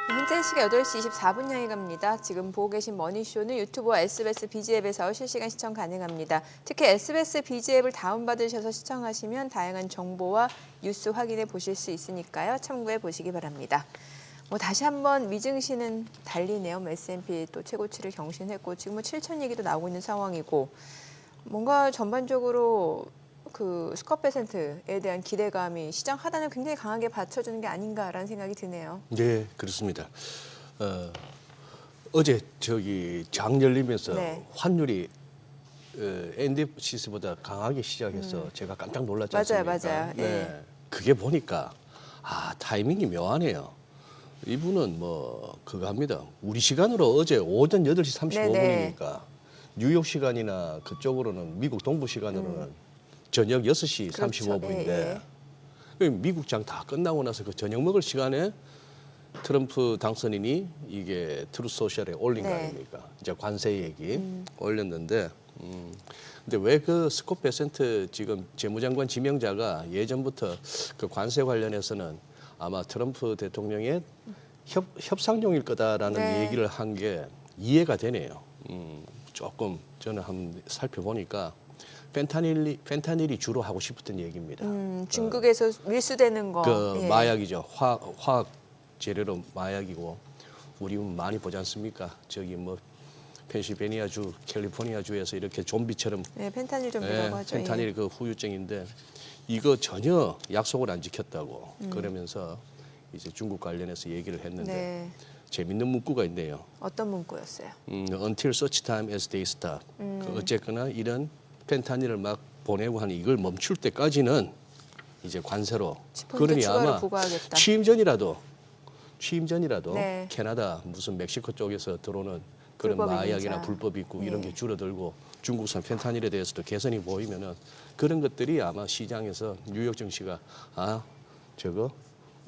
현재 시각 8시 24분 향해 갑니다. 지금 보고 계신 머니쇼는 유튜브와 SBS BG앱에서 실시간 시청 가능합니다. 특히 SBS BG앱을 다운받으셔서 시청하시면 다양한 정보와 뉴스 확인해 보실 수 있으니까요. 참고해 보시기 바랍니다. 다시 한번 미증시는 달리네요. S&P 또 최고치를 경신했고 지금은 7천 얘기도 나오고 있는 상황이고 뭔가 전반적으로 그 스쿼트%에 대한 기대감이 시장 하단을 굉장히 강하게 받쳐주는 게 아닌가라는 생각이 드네요. 네, 그렇습니다. 어제 장 열리면서 네. 환율이 NDFC보다 강하게 시작해서 제가 깜짝 놀랐지 않습니까? 맞아요. 네. 예. 그게 보니까 타이밍이 묘하네요. 이분은 그거 합니다. 우리 시간으로 어제 오전 8시 35분이니까 뉴욕 시간이나 그쪽으로는 미국 동부 시간으로는 저녁 6시 그렇죠. 35분인데 미국 장 다 끝나고 나서 그 저녁 먹을 시간에 트럼프 당선인이 이게 트루스 소셜에 올린 거 아닙니까? 이제 관세 얘기 올렸는데 근데 왜 그 스콧% 지금 재무장관 지명자가 예전부터 그 관세 관련해서는 아마 트럼프 대통령의 협상용일 거다라는 얘기를 한 게 이해가 되네요. 조금 저는 한번 살펴보니까 펜타닐이 주로 하고 싶었던 얘기입니다. 중국에서 밀수되는 거. 마약이죠. 화학 재료로 마약이고 우리 많이 보지 않습니까? 펜실베니아주, 캘리포니아주에서 이렇게 좀비처럼 펜타닐 좀비라고 하죠. 펜타닐 그 후유증인데 이거 전혀 약속을 안 지켰다고 그러면서 이제 중국 관련해서 얘기를 했는데 재밌는 문구가 있네요. 어떤 문구였어요? Until such time as they stop. 어쨌거나 이런 펜타닐을 막 보내고 하는 이걸 멈출 때까지는 이제 관세로. 그러니 아마 부과하겠다. 취임 전이라도 캐나다 무슨 멕시코 쪽에서 들어오는 그런 마약이나 불법 입국 이런 게 줄어들고 중국산 펜타닐에 대해서도 개선이 보이면은 그런 것들이 아마 시장에서 뉴욕 증시가 저거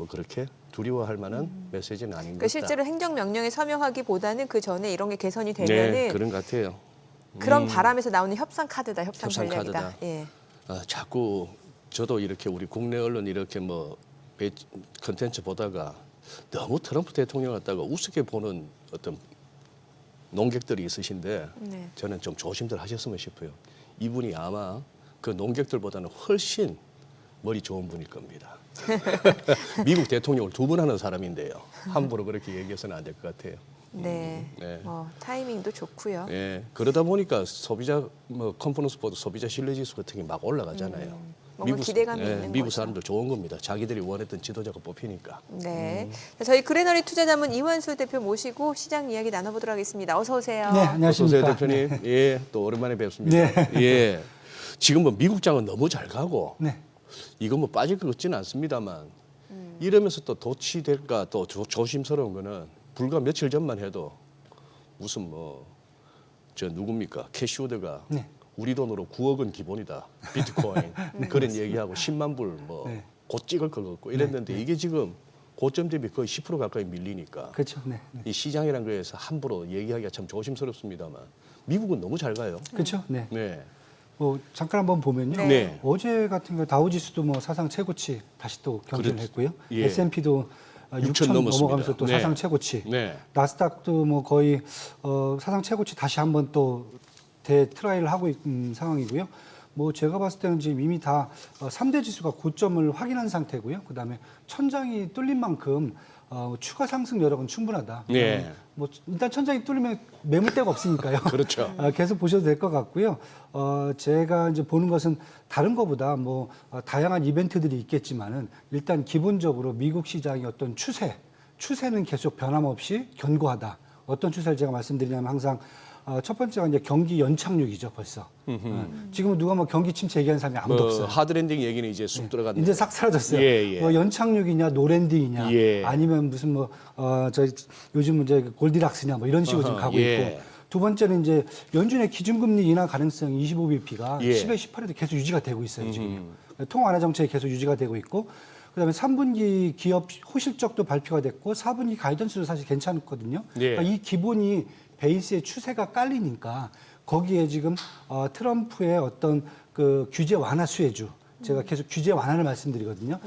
그렇게 두려워할 만한 메시지는 아닌 것 같다. 실제로 행정명령에 서명하기보다는 그 전에 이런 게 개선이 되면은 그런 것 같아요. 그런 바람에서 나오는 협상 카드다, 협상 전략이다. 자꾸 저도 이렇게 우리 국내 언론 이렇게 컨텐츠 보다가 너무 트럼프 대통령 갖다가 우습게 보는 어떤 농객들이 있으신데 저는 좀 조심들 하셨으면 싶어요. 이분이 아마 그 농객들보다는 훨씬 머리 좋은 분일 겁니다. 미국 대통령을 2번 하는 사람인데요. 함부로 그렇게 얘기해서는 안 될 것 같아요. 타이밍도 좋고요. 그러다 보니까 소비자 컨퍼런스 보드 소비자 신뢰지수 같은 게 막 올라가잖아요. 기대감이 있는 미국 거죠. 사람들 좋은 겁니다. 자기들이 원했던 지도자가 뽑히니까. 저희 그레너리 투자자문 이완수 대표 모시고 시장 이야기 나눠보도록 하겠습니다. 어서 오세요. 네, 안녕하십니까. 어서 오세요, 대표님. 또 오랜만에 뵙습니다. 지금 미국장은 너무 잘 가고 이거 빠질 것 같지는 않습니다만 이러면서 또 도취될까 또 조심스러운 거는 불과 며칠 전만 해도 무슨 누굽니까? 캐시우드가 우리 돈으로 9억은 기본이다. 비트코인. 그런 얘기하고 10만 불 곧 찍을 것 같고 이랬는데 이게 지금 고점 대비 거의 10% 가까이 밀리니까 그렇죠. 이 시장이라는 거에서 함부로 얘기하기가 참 조심스럽습니다만 미국은 너무 잘 가요. 그렇죠. 잠깐 한번 보면요. 어제 같은 경우 다우지수도 사상 최고치 다시 또 경신을 했고요. S&P도 6천 넘어가면서 또 사상 최고치. 나스닥도 거의 사상 최고치 다시 한번 또 대트라이를 하고 있는 상황이고요. 제가 봤을 때는 지금 이미 다 3대 지수가 고점을 확인한 상태고요. 그다음에 천장이 뚫린 만큼 추가 상승 여력은 충분하다. 일단 천장이 뚫리면 매물대가 없으니까요. 그렇죠. 계속 보셔도 될 것 같고요. 제가 이제 보는 것은 다른 것보다 다양한 이벤트들이 있겠지만은 일단 기본적으로 미국 시장의 어떤 추세는 계속 변함없이 견고하다. 어떤 추세를 제가 말씀드리냐면 항상 첫 번째가 이제 경기 연착륙이죠, 벌써. 지금은 누가 경기 침체 얘기하는 사람이 아무도 없어요. 하드랜딩 얘기는 이제 쑥 들어갔는데. 이제 싹 사라졌어요. 연착륙이냐, 노랜딩이냐, 아니면 무슨 요즘 이제 골디락스냐, 이런 식으로 지금 가고 있고. 두 번째는 이제 연준의 기준금리 인하 가능성 25bp가 10에 18에도 계속 유지가 되고 있어요, 지금. 통화 완화 정책이 계속 유지가 되고 있고. 그다음에 3분기 기업 호실적도 발표가 됐고 4분기 가이던스도 사실 괜찮았거든요. 그러니까 이 기본이 베이스의 추세가 깔리니까 거기에 지금 트럼프의 어떤 그 규제 완화 수혜주, 제가 계속 규제 완화를 말씀드리거든요.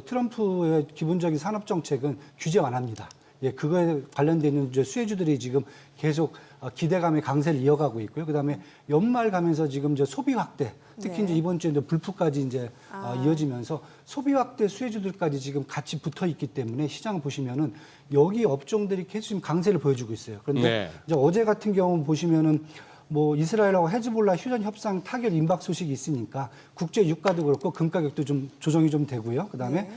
트럼프의 기본적인 산업 정책은 규제 완화입니다. 예, 그거에 관련돼 있는 이제 수혜주들이 지금 계속 기대감의 강세를 이어가고 있고요. 그다음에 연말 가면서 지금 이제 소비 확대, 특히 네. 이제 이번 주에 이제 불프까지 이제 이어지면서 소비 확대 수혜주들까지 지금 같이 붙어 있기 때문에 시장을 보시면은 여기 업종들이 계속 지금 강세를 보여주고 있어요. 그런데 네. 이제 어제 같은 경우 보시면은 뭐 이스라엘하고 헤즈볼라 휴전 협상 타결 임박 소식이 있으니까 국제 유가도 그렇고 금 가격도 좀 조정이 좀 되고요. 그다음에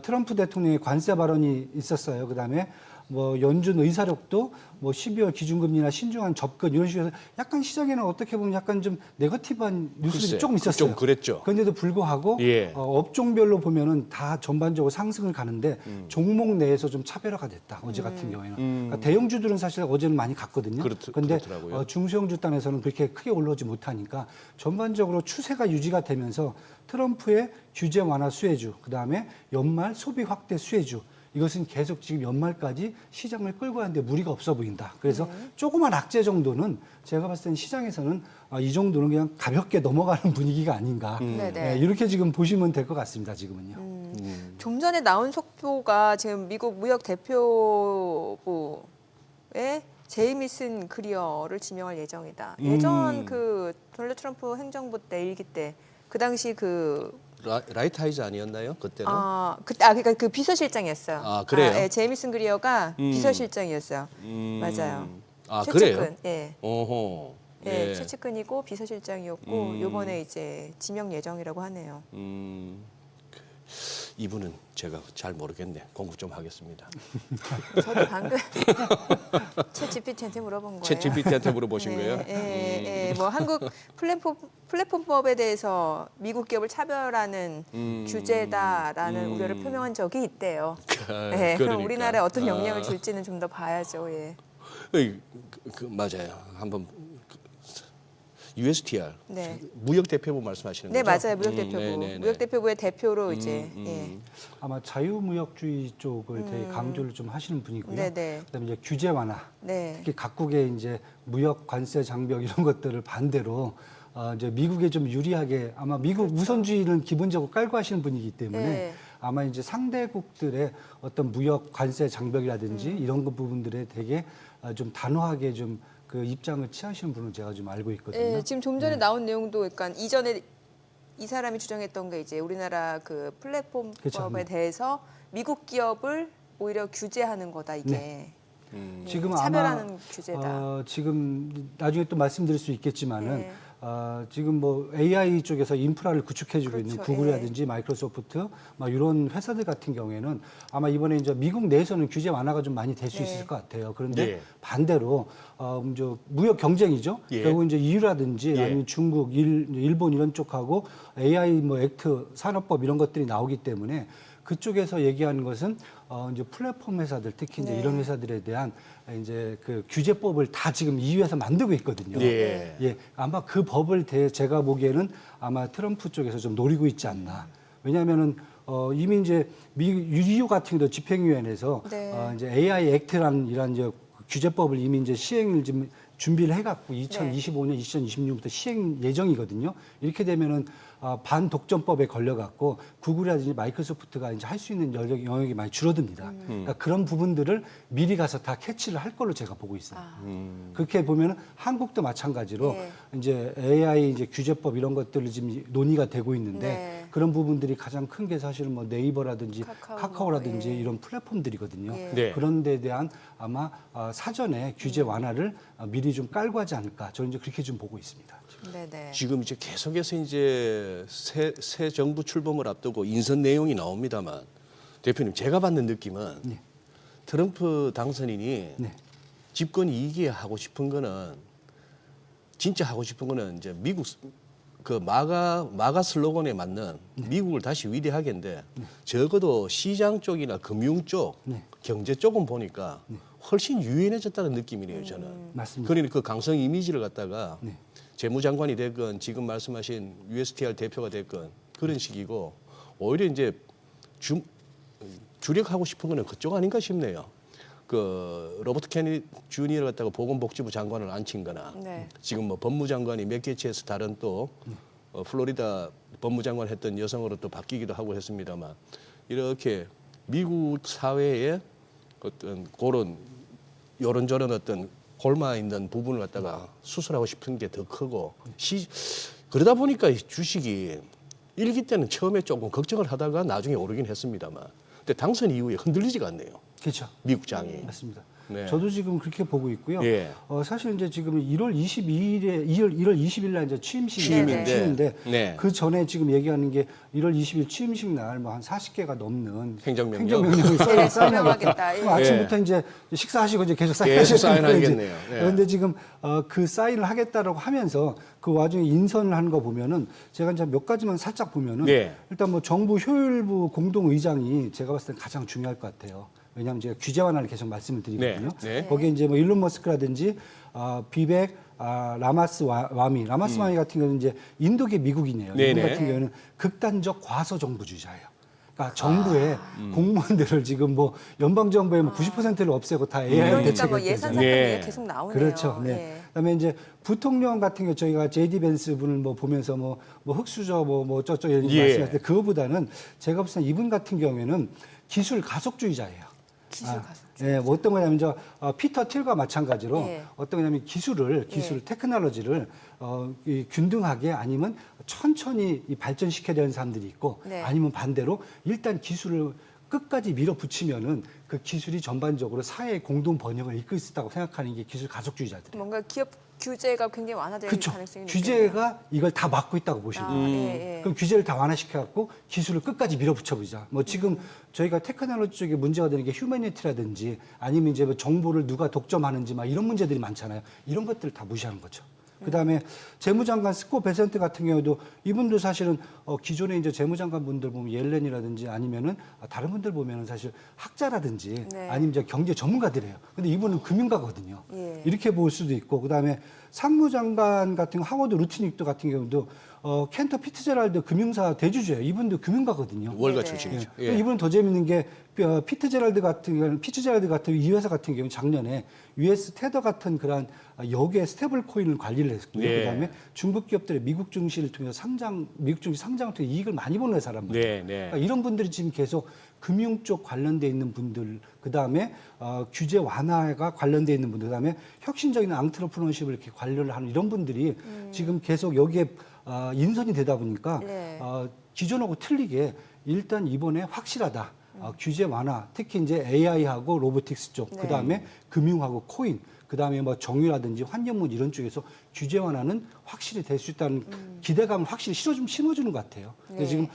트럼프 대통령의 관세 발언이 있었어요. 그다음에 뭐 연준 의사록도 뭐 12월 기준금리나 신중한 접근 이런 식으로 해서 약간 시장에는 어떻게 보면 약간 좀 네거티브한 뉴스들이 글쎄, 조금 있었어요. 좀 그랬죠. 그런데도 불구하고 예. 업종별로 보면은 다 전반적으로 상승을 가는데 종목 내에서 좀 차별화가 됐다. 어제 같은 경우에는. 그러니까 대형주들은 사실 어제는 많이 갔거든요. 그런데 그렇더라고요. 중소형주 단에서는 그렇게 크게 올라오지 못하니까 전반적으로 추세가 유지가 되면서 트럼프의 규제 완화 수혜주, 그다음에 연말 소비 확대 수혜주 이것은 계속 지금 연말까지 시장을 끌고 가는데 무리가 없어 보인다. 그래서 조그만 악재 정도는 제가 봤을 때는 시장에서는 이 정도는 그냥 가볍게 넘어가는 분위기가 아닌가. 네네. 이렇게 지금 보시면 될 것 같습니다. 지금은요. 좀 전에 나온 속보가 지금 미국 무역 대표부의 제이미슨 그리어를 지명할 예정이다. 예전 그 도널드 트럼프 행정부 때 일기 때 그 당시 그 라이트하이즈 아니었나요? 그때는? 그러니까 그 비서실장이었어요. 아, 그래요? 예, 제이미슨 그리어가 비서실장이었어요. 맞아요. 그래요? 최측근, 예. 어허. 예, 최측근이고 비서실장이었고 요번에 이제 지명 예정이라고 하네요. 이분은 제가 잘 모르겠네. 공부 좀 하겠습니다. 저도 방금 챗 GPT한테 물어본 거예요. 챗 GPT한테 물어보신 거예요? 예, 뭐 한국 플랫폼법에 대해서 미국 기업을 차별하는 규제다라는 우려를 표명한 적이 있대요. 예, 그럼 그러니까. 우리나라에 어떤 영향을 줄지는 좀 더 봐야죠. 예. 맞아요. 한번 USTR 네. 무역 대표부 말씀하시는 네, 거죠? 맞아요. 무역 대표부. 네네네. 무역 대표부의 대표로 이제 아마 자유무역주의 쪽을 되게 강조를 좀 하시는 분이고요. 네네. 그다음에 이제 규제 완화, 네. 특히 각국의 이제 무역 관세 장벽 이런 것들을 반대로 이제 미국에 좀 유리하게 아마 미국 우선주의는 기본적으로 깔고 하시는 분이기 때문에 네. 아마 이제 상대국들의 어떤 무역 관세 장벽이라든지 이런 것 부분들에 되게 좀 단호하게 좀 그 입장을 취하시는 분은 제가 좀 알고 있거든요. 예, 지금 좀 전에 나온 내용도 그러니까 이전에 이 사람이 주장했던 게 이제 우리나라 그 플랫폼법에 그렇죠. 네. 대해서 미국 기업을 오히려 규제하는 거다 이게. 네. 네, 지금 차별하는 아마 규제다. 지금 나중에 또 말씀드릴 수 있겠지만은 네. 지금 뭐 AI 쪽에서 인프라를 구축해주고 있는 그렇죠. 구글이라든지 마이크로소프트 막 이런 회사들 같은 경우에는 아마 이번에 이제 미국 내에서는 규제 완화가 좀 많이 될 수 네. 있을 것 같아요. 그런데 예. 반대로 이제 무역 경쟁이죠. 예. 결국 이제 EU라든지 예. 아니면 중국, 일본 이런 쪽하고 AI 뭐 액트 산업법 이런 것들이 나오기 때문에 그쪽에서 얘기하는 것은 이제 플랫폼 회사들 특히 이제 네. 이런 회사들에 대한 이제 그 규제법을 다 지금 EU에서 만들고 있거든요. 예. 예, 아마 그 법을 제가 보기에는 아마 트럼프 쪽에서 좀 노리고 있지 않나. 왜냐하면은 이미 이제 EU 같은 경우도 집행위원회에서 네. 이제 AI 액트라는 이런 이제 규제법을 이미 이제 시행을 지금 준비를 해갖고 2025년, 2026년부터 시행 예정이거든요. 이렇게 되면은 반독점법에 걸려갖고 구글이라든지 마이크로소프트가 이제 할 수 있는 영역이 많이 줄어듭니다. 그러니까 그런 부분들을 미리 가서 다 캐치를 할 걸로 제가 보고 있어요. 그렇게 보면은 한국도 마찬가지로 네. 이제 AI 이제 규제법 이런 것들을 지금 논의가 되고 있는데 네. 그런 부분들이 가장 큰 게 사실은 뭐 네이버라든지 카카오, 카카오라든지 예. 이런 플랫폼들이거든요. 예. 네. 그런 데에 대한 아마 사전에 규제 완화를 미리 좀 깔고 하지 않을까 저는 이제 그렇게 좀 보고 있습니다. 네네. 지금 이제 계속해서 이제 새 정부 출범을 앞두고 인선 내용이 나옵니다만 대표님 제가 받는 느낌은 네. 트럼프 당선인이 네. 집권 2기 하고 싶은 거는 진짜 하고 싶은 거는 이제 미국 그 마가 슬로건에 맞는 미국을 다시 위대하게인데 적어도 시장 쪽이나 금융 쪽, 네. 경제 쪽은 보니까 훨씬 유연해졌다는 느낌이네요 저는. 맞습니다. 그러니 그 강성 이미지를 갖다가 네. 재무장관이 됐건 지금 말씀하신 USTR 대표가 됐건 그런 식이고 오히려 이제 주력하고 싶은 거는 그쪽 아닌가 싶네요. 그 로버트 케네디 주니어를 갖다가 보건복지부 장관을 앉힌거나 네. 지금 뭐 법무장관이 몇 개치에서 다른 또 플로리다 법무장관 했던 여성으로 또 바뀌기도 하고 했습니다만 이렇게 미국 사회에 어떤 그런 요런저런 어떤 골마 있는 부분을 갖다가 수술하고 싶은 게 더 크고 그러다 보니까 이 주식이 일기 때는 처음에 조금 걱정을 하다가 나중에 오르긴 했습니다만 근데 당선 이후에 흔들리지가 않네요. 그렇죠. 미국장이. 맞습니다. 네. 저도 지금 그렇게 보고 있고요. 예. 사실 이제 지금 1월 20일 날 이제 취임인데, 취임인데 네. 그 전에 지금 얘기하는 게 1월 20일 취임식 날 뭐 한 40개가 넘는 행정명령이 네, 사인하겠다. 설명하겠다. 예. 그럼 아침부터 이제 식사하시고 이제 계속 계속 사인하시는 사인하겠네요. 네. 그런데 지금 그 사인을 하겠다라고 하면서 그 와중에 인선을 하는 거 보면은 제가 이제 몇 가지만 살짝 보면은 네. 일단 뭐 정부 효율부 공동의장이 제가 봤을 때 가장 중요할 것 같아요. 왜냐하면 제가 규제 완화를 계속 말씀을 드리거든요. 네, 네. 거기에 이제 뭐 일론 머스크라든지 비백, 라마스 와미 같은 경우는 이제 인도계 미국인이에요. 네, 이분 네. 같은 경우는 극단적 과서 정부주의자예요. 그러니까 정부의 공무원들을 지금 뭐 연방 정부의 뭐 90%를 없애고 다 AI 그러니까 대책을 뭐 예산 했잖아요. 사건 네. 얘기 계속 나오네요. 그렇죠. 네. 예. 그다음에 이제 부통령 같은 경우 저희가 JD 벤스 분을 뭐 보면서 뭐 흑수저 뭐 어쩌고 이런 예. 말씀하실 때 그거보다는 제가 봤을 때 이분 같은 경우에는 기술 가속주의자예요. 기술 가속. 예, 뭐 어떤 거냐면 피터 틸과 마찬가지로 예. 어떤 거냐면 기술, 테크놀로지를 이 균등하게 아니면 천천히 이 발전시켜야 되는 사람들이 있고 네. 아니면 반대로 일단 기술을 끝까지 밀어붙이면은 그 기술이 전반적으로 사회의 공동 번영을 이끌 수 있다고 생각하는 게 기술 가속주의자들이에요. 뭔가 기업 규제가 굉장히 완화될 그렇죠. 가능성이 규제가 이걸 다 막고 있다고 보시면 돼요. 예, 예. 그럼 규제를 다 완화시켜갖고 기술을 끝까지 밀어붙여보자. 뭐 지금 저희가 테크놀로지 쪽에 문제가 되는 게 휴머니티라든지 아니면 이제 뭐 정보를 누가 독점하는지 막 이런 문제들이 많잖아요. 이런 것들을 다 무시하는 거죠. 그다음에 재무장관 스콧 베센트 같은 경우도 이분도 사실은 기존에 이제 재무장관 분들 보면 옐렌이라든지 아니면은 다른 분들 보면은 사실 학자라든지 네. 아니면 이제 경제 전문가들이에요. 근데 이분은 금융가거든요. 예. 이렇게 볼 수도 있고 그다음에 상무장관 같은 하워드 루트닉도 같은 경우도 켄터 피트제랄드 금융사 대주주예요. 이분도 금융가거든요. 월가 네네. 출신이죠. 예. 예. 이분은 더 재밌는 게 피트제랄드 같은 이 회사 같은 경우 작년에 US 테더 같은 그런 역의 스테이블 코인을 관리를 했고요. 네. 그다음에 중국 기업들의 미국 증시를 통해서 미국 증시 상장을 통해 이익을 많이 보는 회사란 말이에요. 네, 네. 그러니까 이런 분들이 지금 계속 금융 쪽 관련돼 있는 분들, 그다음에 규제 완화가 관련돼 있는 분들, 그다음에 혁신적인 앙트러프너십을 이렇게 관련을 하는 이런 분들이 지금 계속 여기에 인선이 되다 보니까 네. 기존하고 틀리게 일단 이번에 확실하다. 규제 완화, 특히 이제 AI하고 로보틱스 쪽, 네. 그다음에 금융하고 코인, 그다음에 뭐 정유라든지 환경문 이런 쪽에서 규제 완화는 확실히 될 수 있다는 기대감을 확실히 심어주는 것 같아요. 근데 네. 지금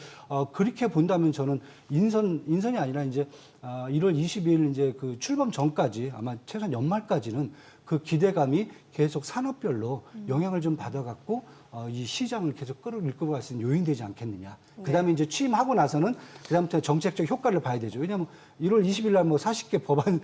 그렇게 본다면 저는 인선이 아니라 이제 1월 20일 이제 그 출범 전까지 아마 최소한 연말까지는 그 기대감이 계속 산업별로 영향을 좀 받아갖고 이 시장을 계속 끌어갈 수 있는 요인이 되지 않겠느냐. 그다음에 이제 취임하고 나서는 그다음부터 정책적 효과를 봐야 되죠. 왜냐하면 1월 20일 날 뭐 40개 법안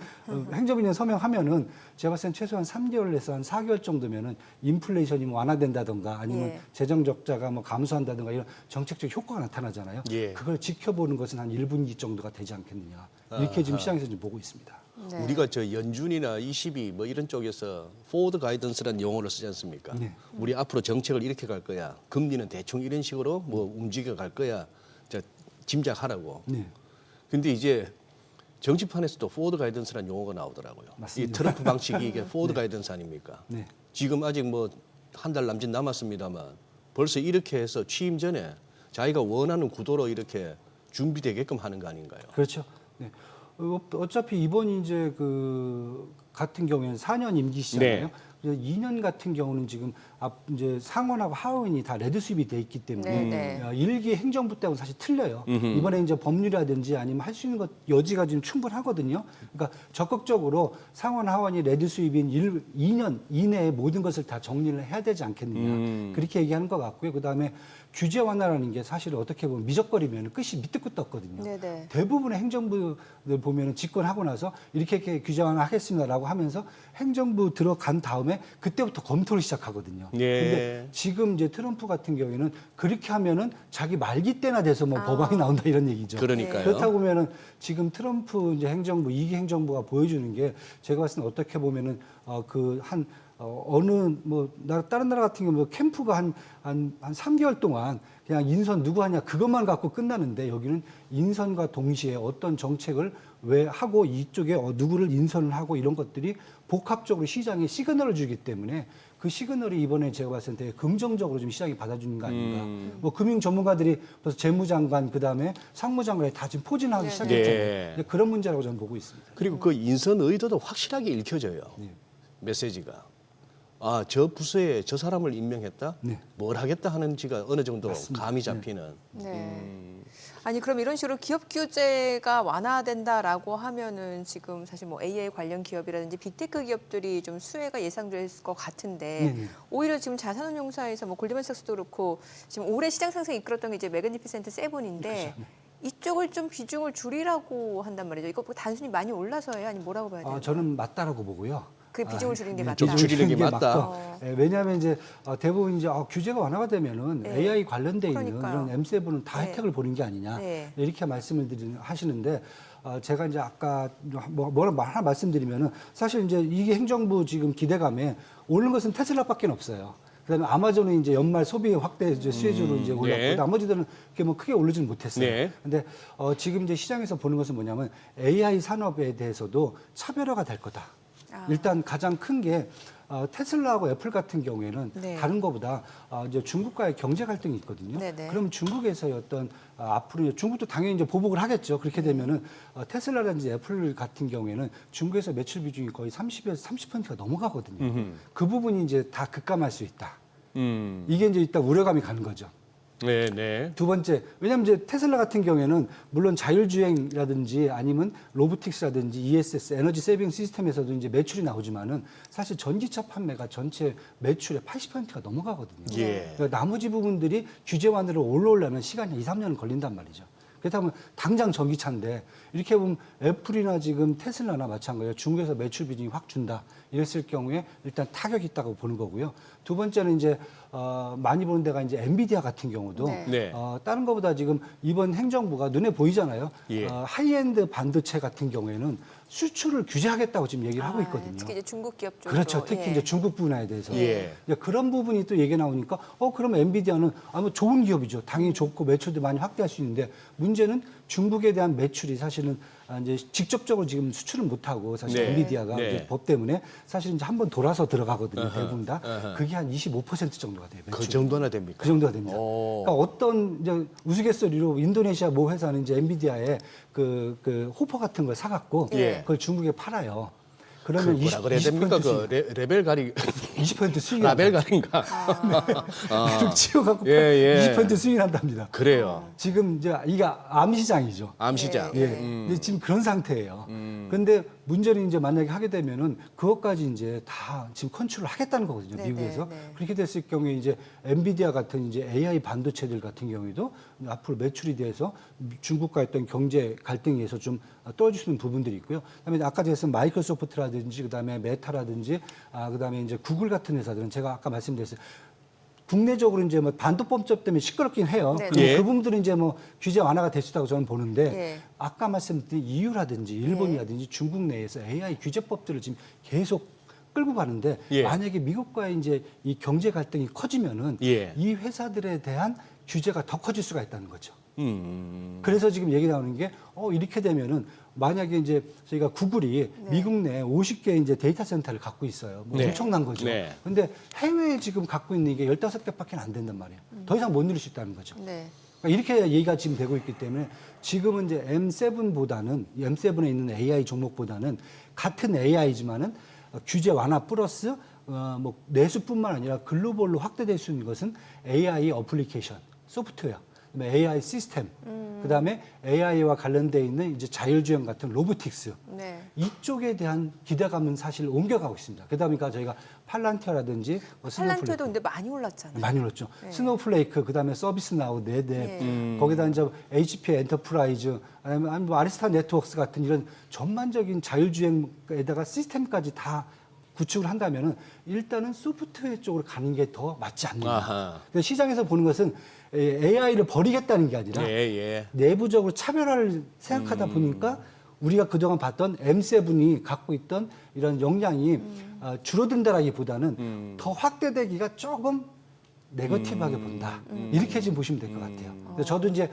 행정위원 서명하면은 제가 봤을 땐 최소한 3개월에서 한 4개월 정도면은 인플레이션이 뭐 완화된다던가 아니면 예. 재정 적자가 뭐 감소한다든가 이런 정책적 효과가 나타나잖아요. 예. 그걸 지켜보는 것은 한 1분기 정도가 되지 않겠느냐. 이렇게 지금 시장에서 좀 보고 있습니다. 네. 우리가 저 연준이나 22 뭐 이런 쪽에서 포워드 가이던스라는 용어를 쓰지 않습니까? 네. 우리 앞으로 정책을 이렇게 갈 거야. 금리는 대충 이런 식으로 뭐 움직여 갈 거야. 저 짐작하라고. 네. 근데 이제 정치판에서도 포워드 가이던스라는 용어가 나오더라고요. 맞습니다. 이 트럼프 방식이 이게 포워드 가이던스 아닙니까? 네. 지금 아직 뭐 한 달 남짓 남았습니다만 벌써 이렇게 해서 취임 전에 자기가 원하는 구도로 이렇게 준비되게끔 하는 거 아닌가요? 그렇죠. 네. 어차피 이번이 이제 그 같은 경우에는 4년 임기시잖아요. 네. 그래서 2년 같은 경우는 지금 이제 상원하고 하원이 다 레드 수입이 돼 있기 때문에 네, 네. 일기 행정부 때하고 사실 틀려요. 이번에 이제 법률이라든지 아니면 할 수 있는 것 여지가 지금 충분하거든요. 그러니까 적극적으로 상원 하원이 레드 수입인 2년 이내에 모든 것을 다 정리를 해야 되지 않겠느냐. 그렇게 얘기하는 것 같고요. 그다음에 규제 완화라는 게 사실 어떻게 보면 미적거리면 끝이 밑도 끝도 없거든요. 네네. 대부분의 행정부들 보면은 집권하고 나서 이렇게 규제 완화하겠습니다라고 하면서 행정부 들어간 다음에 그때부터 검토를 시작하거든요. 예. 근데 지금 이제 트럼프 같은 경우에는 그렇게 하면은 자기 말기 때나 돼서 뭐 법안이 나온다 이런 얘기죠. 그러니까요. 그렇다고 보면은 지금 트럼프 이제 행정부 2기 행정부가 보여주는 게 제가 봤을 때 어떻게 보면은 그 한 어느 뭐 다른 나라 같은 경우 뭐 캠프가 한 3개월 동안 그냥 인선 누구 하냐 그것만 갖고 끝나는데 여기는 인선과 동시에 어떤 정책을 왜 하고 이쪽에 누구를 인선을 하고 이런 것들이 복합적으로 시장에 시그널을 주기 때문에 그 시그널이 이번에 제가 봤을 때 긍정적으로 좀 시장이 받아주는 거 아닌가. 뭐 금융 전문가들이 벌써 재무장관 그다음에 상무장관에 다 지금 포진하기 네. 시작했잖아요. 네. 그런 문제라고 저는 보고 있습니다. 그리고 그 인선 의도도 확실하게 읽혀져요. 메시지가. 아, 저 부서에 저 사람을 임명했다? 네. 뭘 하겠다 하는지가 어느 정도 맞습니다. 감이 잡히는. 네. 아니 그럼 이런 식으로 기업 규제가 완화된다라고 하면은 지금 사실 뭐 AI 관련 기업이라든지 빅테크 기업들이 좀 수혜가 예상될 것 같은데 네. 오히려 지금 자산운용사에서 뭐 골드만삭스도 그렇고 지금 올해 시장 상승 이끌었던 게 이제 매그니피센트 세븐인데 이쪽을 좀 비중을 줄이라고 한단 말이죠. 이거 단순히 많이 올라서예요, 아니면 뭐라고 봐야 돼요? 저는 맞다라고 보고요. 그 비중을 줄이는 게 맞다. 좀 줄이는 게 맞다. 맞고. 왜냐하면 이제 대부분 이제 규제가 완화가 되면은 네. AI 관련돼 있는 그러니까요. 이런 M7은 다 네. 혜택을 보는 게 아니냐 네. 이렇게 말씀을 하시는데 제가 이제 아까 뭐라 하나 말씀드리면은 사실 이제 이게 행정부 지금 기대감에 오른 것은 테슬라밖에 없어요. 그다음에 아마존은 이제 연말 소비 확대 이제 수혜주로 이제 올랐고 네. 나머지들은 그렇게 뭐 크게 오르지는 못했어요. 네. 근데 지금 이제 시장에서 보는 것은 뭐냐면 AI 산업에 대해서도 차별화가 될 거다. 일단 가장 큰 게 테슬라하고 애플 같은 경우에는 네. 다른 것보다 이제 중국과의 경제 갈등이 있거든요. 네네. 그럼 중국에서의 어떤 앞으로 이제 중국도 당연히 이제 보복을 하겠죠. 그렇게 되면은 테슬라라든지 애플 같은 경우에는 중국에서 매출 비중이 거의 30에서 30%가 넘어가거든요. 그 부분이 이제 다 급감할 수 있다. 이게 이제 일단 우려감이 가는 거죠. 네, 네. 두 번째, 왜냐하면 이제 테슬라 같은 경우에는 물론 자율주행이라든지 아니면 로보틱스라든지 ESS, 에너지 세이빙 시스템에서도 이제 매출이 나오지만은 사실 전기차 판매가 전체 매출의 80%가 넘어가거든요. 예. 그러니까 나머지 부분들이 규제 완화로 올라오려면 시간이 2, 3년은 걸린단 말이죠. 그렇다면 당장 전기차인데 이렇게 보면 애플이나 지금 테슬라나 마찬가지로 중국에서 매출 비중이 확 준다. 이랬을 경우에 일단 타격이 있다고 보는 거고요. 두 번째는 이제 많이 보는 데가 이제 엔비디아 같은 경우도 네. 네. 다른 것보다 지금 이번 행정부가 눈에 보이잖아요. 예. 하이엔드 반도체 같은 경우에는 수출을 규제하겠다고 지금 얘기를 하고 있거든요. 특히 이제 중국 기업 쪽으로. 그렇죠. 특히 예. 이제 중국 분야에 대해서. 예. 이제 그런 부분이 또 얘기 나오니까 그러면 엔비디아는 아무 좋은 기업이죠. 당연히 좋고 매출도 많이 확대할 수 있는데 문제는 중국에 대한 매출이 사실은 이제 직접적으로 지금 수출을 못 하고 사실 네. 엔비디아가 네. 이제 법 때문에 사실 이제 한번 돌아서 들어가거든요. 어허. 대부분 다. 어허. 그게 한 25% 정도가 돼요. 그 매출이. 정도나 됩니까? 그 정도가 됩니다. 오. 그러니까 어떤 이제 우스갯소리로 인도네시아 모 회사는 이제 엔비디아에 그 호퍼 같은 걸 사갖고 예. 그걸 중국에 팔아요. 그 그러면 뭐라 그래야 됩니까? 그 레벨 가리 20% 수익이 라벨 가린가? 이렇게 치워갖고 예, 예. 20% 수익이 난답니다. 그래요. 지금 이제 이게 암시장이죠. 암시장. 예. 근데 지금 그런 상태예요. 근데 문제는 이제 만약에 하게 되면은 그것까지 이제 다 지금 컨트롤 하겠다는 거거든요. 네, 미국에서. 네, 네. 그렇게 됐을 경우에 이제 엔비디아 같은 이제 AI 반도체들 같은 경우에도 앞으로 매출에 대해서 중국과 어떤 경제 갈등에 의해서 좀 떨어질 수 있는 부분들이 있고요. 그다음에 아까 제가 말씀 마이크로소프트라든지 그다음에 메타라든지 그다음에 이제 구글 같은 회사들은 제가 아까 말씀드렸어요. 국내적으로 이제 뭐 반도법적 때문에 시끄럽긴 해요. 네, 근데 예. 그 부분들은 이제 뭐 규제 완화가 될 수 있다고 저는 보는데 예. 아까 말씀드린 EU라든지 일본이라든지 중국 내에서 AI 규제법들을 지금 계속 끌고 가는데 예. 만약에 미국과의 이제 이 경제 갈등이 커지면은 예. 이 회사들에 대한 규제가 더 커질 수가 있다는 거죠. 그래서 지금 얘기 나오는 게 이렇게 되면은 만약에 이제 저희가 구글이 미국 내 50개 이제 데이터 센터를 갖고 있어요. 뭐 네. 엄청난 거죠. 네. 근데 해외에 지금 갖고 있는 게 15개밖에 안 된단 말이에요. 더 이상 못 누릴 수 있다는 거죠. 네. 그러니까 이렇게 얘기가 지금 되고 있기 때문에 지금은 이제 M7보다는 M7에 있는 AI 종목보다는 같은 AI지만은 규제 완화 플러스 뭐 내수뿐만 아니라 글로벌로 확대될 수 있는 것은 AI 어플리케이션, 소프트웨어, 그다음에 AI 시스템, 그다음에 AI와 관련돼 있는 이제 자율주행 같은 로보틱스 네. 이쪽에 대한 기대감은 사실 옮겨가고 있습니다. 그다음에 저희가 팔란티어라든지 팔란티어도 근데 많이 올랐잖아요. 많이 올랐죠. 네. 스노우플레이크, 그다음에 서비스나우, 네댓, 네. 거기다 이제 HP 엔터프라이즈, 아니면 뭐 아리스타 네트워크스 같은 이런 전반적인 자율주행에다가 시스템까지 다 구축을 한다면은 일단은 소프트웨어 쪽으로 가는 게 더 맞지 않느냐. 아하. 그래서 시장에서 보는 것은 AI를 버리겠다는 게 아니라 예, 예. 내부적으로 차별화를 생각하다 보니까 우리가 그동안 봤던 M7이 갖고 있던 이런 역량이 줄어든다라기보다는 더 확대되기가 조금 네거티브하게 본다. 이렇게 지금 보시면 될 것 같아요. 그래서 저도 이제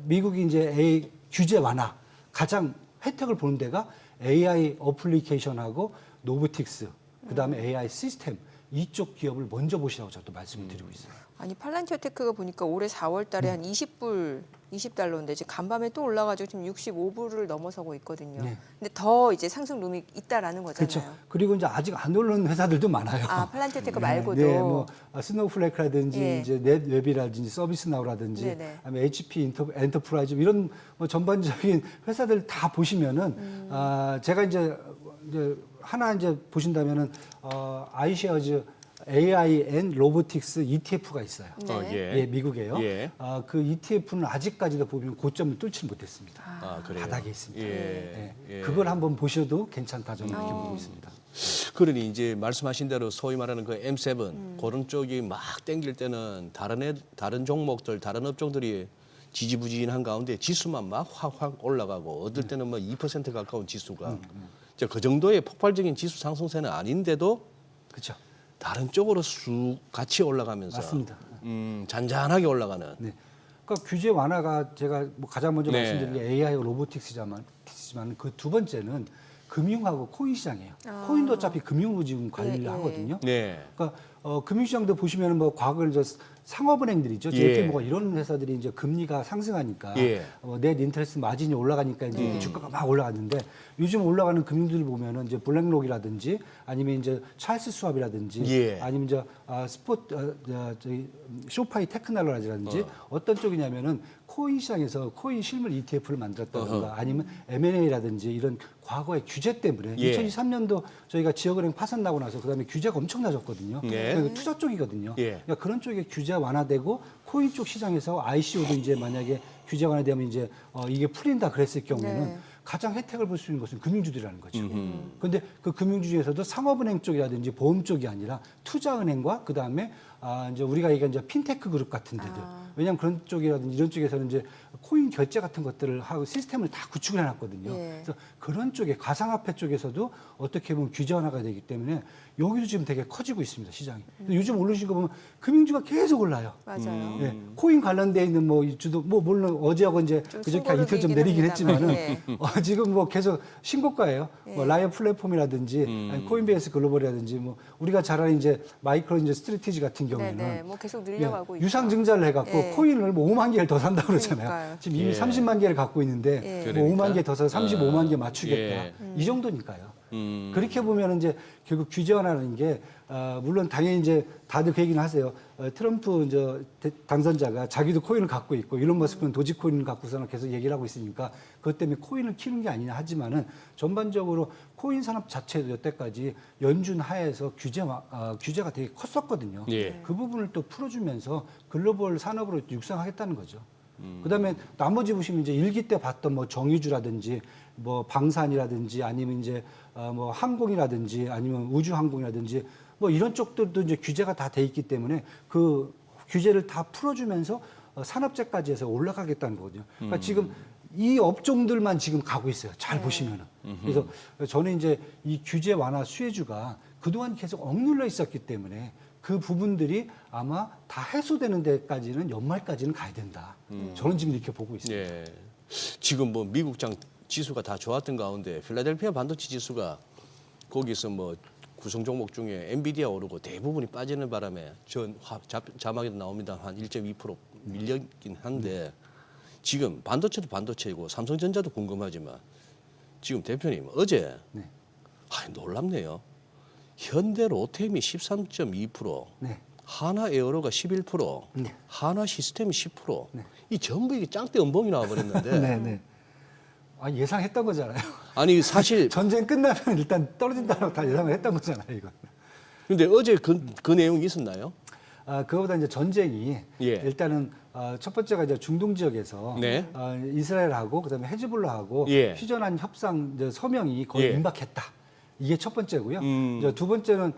미국이 이제 규제 완화 가장 혜택을 보는 데가 AI 어플리케이션하고 노브틱스, 그다음에 AI 시스템 이쪽 기업을 먼저 보시라고 저도 말씀을 드리고 있어요. 아니 팔란티어 테크가 보니까 올해 4월 달에 한 20달러인데 지금 간밤에 또 올라가지고 지금 65불을 넘어서고 있거든요. 네. 근데 더 이제 상승 룸이 있다라는 거잖아요. 그렇죠. 그리고 이제 아직 안 오르는 회사들도 많아요. 아, 팔란티어 테크 말고도. 네, 뭐 스노우플레이크라든지 예. 이제 넷웹이라든지 서비스나우라든지 네네. 그다음에 HP 엔터프라이즈 이런 뭐 전반적인 회사들 다 보시면은 제가 이제 하나 이제 보신다면은 아이쉐어즈 AI 앤 로보틱스 ETF가 있어요. 네. 예, 미국에요. 예. 그 ETF는 아직까지도 보면 고점을 뚫지 못했습니다. 아, 그래요? 바닥에 있습니다. 예. 예. 그걸 한번 보셔도 괜찮다 저는 그렇게 보고 있습니다. 그러니 이제 말씀하신 대로 소위 말하는 그 M7 그런 쪽이 막 땡길 때는 다른 종목들, 다른 업종들이 지지부진한 가운데 지수만 막 확 올라가고 어떨 때는 뭐 2% 가까운 지수가 그 정도의 폭발적인 지수 상승세는 아닌데도 그렇죠. 다른 쪽으로 쑥 같이 올라가면서 맞습니다. 잔잔하게 올라가는. 네. 그러니까 규제 완화가 제가 뭐 가장 먼저 네. 말씀드린 게 AI와 로보틱스지만 그 두 번째는 금융하고 코인 시장이에요. 코인도 어차피 금융으로 지금 관리를 하거든요. 네. 그러니까 금융시장도 보시면 뭐 과거에 이제 상업은행들이죠. 예. JP모건 이런 회사들이 이제 금리가 상승하니까 예. 넷 인터레스트 마진이 올라가니까 이제 주가가 막 올라갔는데 요즘 올라가는 금융들 보면은 이제 블랙록이라든지 아니면 이제 찰스 수압이라든지 예. 아니면 이제 저희 쇼파이 테크놀로지라든지 어떤 쪽이냐면은 코인 시장에서 코인 실물 ETF를 만들었다든가 아니면 M&A라든지 이런 과거의 규제 때문에 예. 2023년도 저희가 지역은행 파산 나고 나서 그다음에 규제가 엄청 낮았거든요. 네. 그러니까 투자 쪽이거든요. 예. 그러니까 그런 쪽에 규제 완화되고 코인 쪽 시장에서 ICO도 이제 만약에 규제 완화되면 이제 이게 풀린다 그랬을 경우에는 네. 가장 혜택을 볼 수 있는 것은 금융주들이라는 거죠. 그런데 그 금융주 중에서도 상업은행 쪽이라든지 보험 쪽이 아니라 투자은행과 그 다음에 이제 우리가 얘기한 이제 핀테크 그룹 같은 데들. 왜냐하면 그런 쪽이라든지 이런 쪽에서는 이제 코인 결제 같은 것들을 하고 시스템을 다 구축을 해놨거든요. 예. 그래서 그런 쪽에 가상화폐 쪽에서도 어떻게 보면 규제 완화가 되기 때문에 여기도 지금 되게 커지고 있습니다 시장이. 요즘 오르신 거 보면 금융주가 계속 올라요. 맞아요. 예, 코인 관련돼 있는 뭐 주도 뭐 물론 어제하고 이제 좀 그저께 이틀 좀 숨고르기긴 내리긴 합니다만, 했지만은 지금 뭐 계속 신고가예요. 뭐 라이어 플랫폼이라든지 아니 코인베이스 글로벌이라든지 뭐 우리가 잘 아는 이제 마이크로 이제 스트래티지 같은 경우에는 네네. 뭐 계속 늘려가고 있죠. 유상 증자를 해갖고 예. 코인을 뭐 5만 개를 더 산다고 그러잖아요. 그러니까요. 지금 이미 예. 30만 개를 갖고 있는데 예. 뭐 5만 그러니까. 개 더 사서 35만 개 맞추겠다. 예. 이 정도니까요. 그렇게 보면 이제 결국 규제 완화라는 게 물론 당연히 이제 다들 그 얘기는 하세요. 트럼프 이제 당선자가 자기도 코인을 갖고 있고 일론 머스크는 도지코인을 갖고서는 계속 얘기를 하고 있으니까 그것 때문에 코인을 키우는 게 아니냐 하지만은 전반적으로 코인 산업 자체도 여태까지 연준 하에서 규제가 되게 컸었거든요. 예. 그 부분을 또 풀어주면서 글로벌 산업으로 육성하겠다는 거죠. 그다음에 나머지 보시면 이제 일기 때 봤던 뭐 정유주라든지 뭐 방산이라든지 아니면 이제 뭐 항공이라든지 아니면 우주항공이라든지 뭐 이런 쪽들도 이제 규제가 다 돼 있기 때문에 그 규제를 다 풀어주면서 산업재까지 해서 올라가겠다는 거거든요. 그러니까 지금 이 업종들만 지금 가고 있어요. 잘 보시면은. 그래서 저는 이제 이 규제 완화 수혜주가 그동안 계속 억눌려 있었기 때문에 그 부분들이 아마 다 해소되는 데까지는 연말까지는 가야 된다. 저는 지금 이렇게 보고 있습니다. 예. 지금 뭐 미국장 지수가 다 좋았던 가운데 필라델피아 반도체 지수가 거기서 뭐 구성 종목 중에 엔비디아 오르고 대부분이 빠지는 바람에 자막에도 나옵니다. 한 1.2% 밀렸긴 한데 지금 반도체도 반도체이고 삼성전자도 궁금하지만 지금 대표님 어제 네. 놀랍네요. 현대 로템이 13.2%, 네. 하나 에어로가 11%, 네. 하나 시스템이 10%. 네. 이 전부 이게 짱대 음봉이 나와버렸는데 네, 네. 예상했던 거잖아요. 아니 사실 전쟁 끝나면 일단 떨어진다고 다 예상을 했던 거잖아요, 이거. 근데 어제 그 내용이 있었나요? 그거보다 이제 전쟁이 예. 일단은 첫 번째가 이제 중동 지역에서 네. 이스라엘하고 그다음에 헤즈볼라하고 예. 휴전한 협상 이제 서명이 거의 예. 임박했다. 이게 첫 번째고요. 이제 두 번째는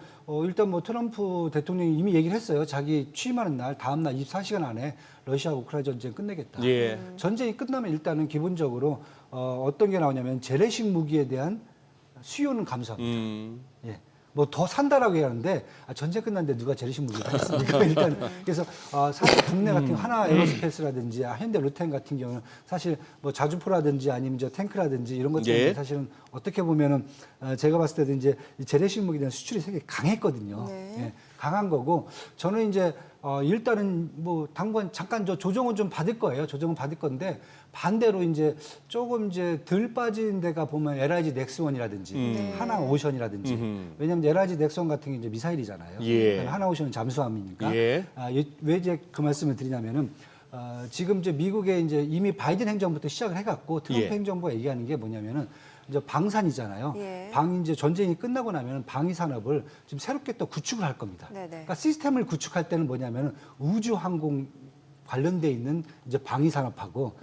일단 뭐 트럼프 대통령이 이미 얘기를 했어요. 자기 취임하는 날 다음 날 24시간 안에 러시아 우크라이나 전쟁 끝내겠다. 예. 전쟁이 끝나면 일단은 기본적으로 어떤 게 나오냐면 재래식 무기에 대한 수요는 감소합니다. 예. 뭐 더 산다라고 하는데 전쟁 끝났는데 누가 재래식 무기를 하겠습니까? 일단 그래서 사실 국내 같은 하나 에어로스페이스라든지 현대 로템 같은 경우는 사실 뭐 자주포라든지 아니면 저 탱크라든지 이런 것 때문에 예. 사실은 어떻게 보면은 제가 봤을 때도 이제 이 재래식 무기에 대한 수출이 되게 강했거든요. 네. 예, 강한 거고 저는 이제 일단은 뭐 당분 잠깐 조정은 좀 받을 거예요. 조정은 받을 건데 반대로 이제 조금 이제 덜 빠진 데가 보면 LIG 넥스원이라든지 네. 하나오션이라든지 왜냐하면 LIG 넥스원 같은 게 이제 미사일이잖아요. 예. 그다음에 하나오션은 잠수함이니까. 예. 왜 이제 그 말씀을 드리냐면은 지금 이제 미국의 이제 이미 바이든 행정부터 시작을 해갖고 트럼프 예. 행정부가 얘기하는 게 뭐냐면은 이제 방산이잖아요. 예. 이제 전쟁이 끝나고 나면 방위 산업을 지금 새롭게 또 구축을 할 겁니다. 네네. 그러니까 시스템을 구축할 때는 뭐냐면은 우주 항공 관련돼 있는 이제 방위 산업하고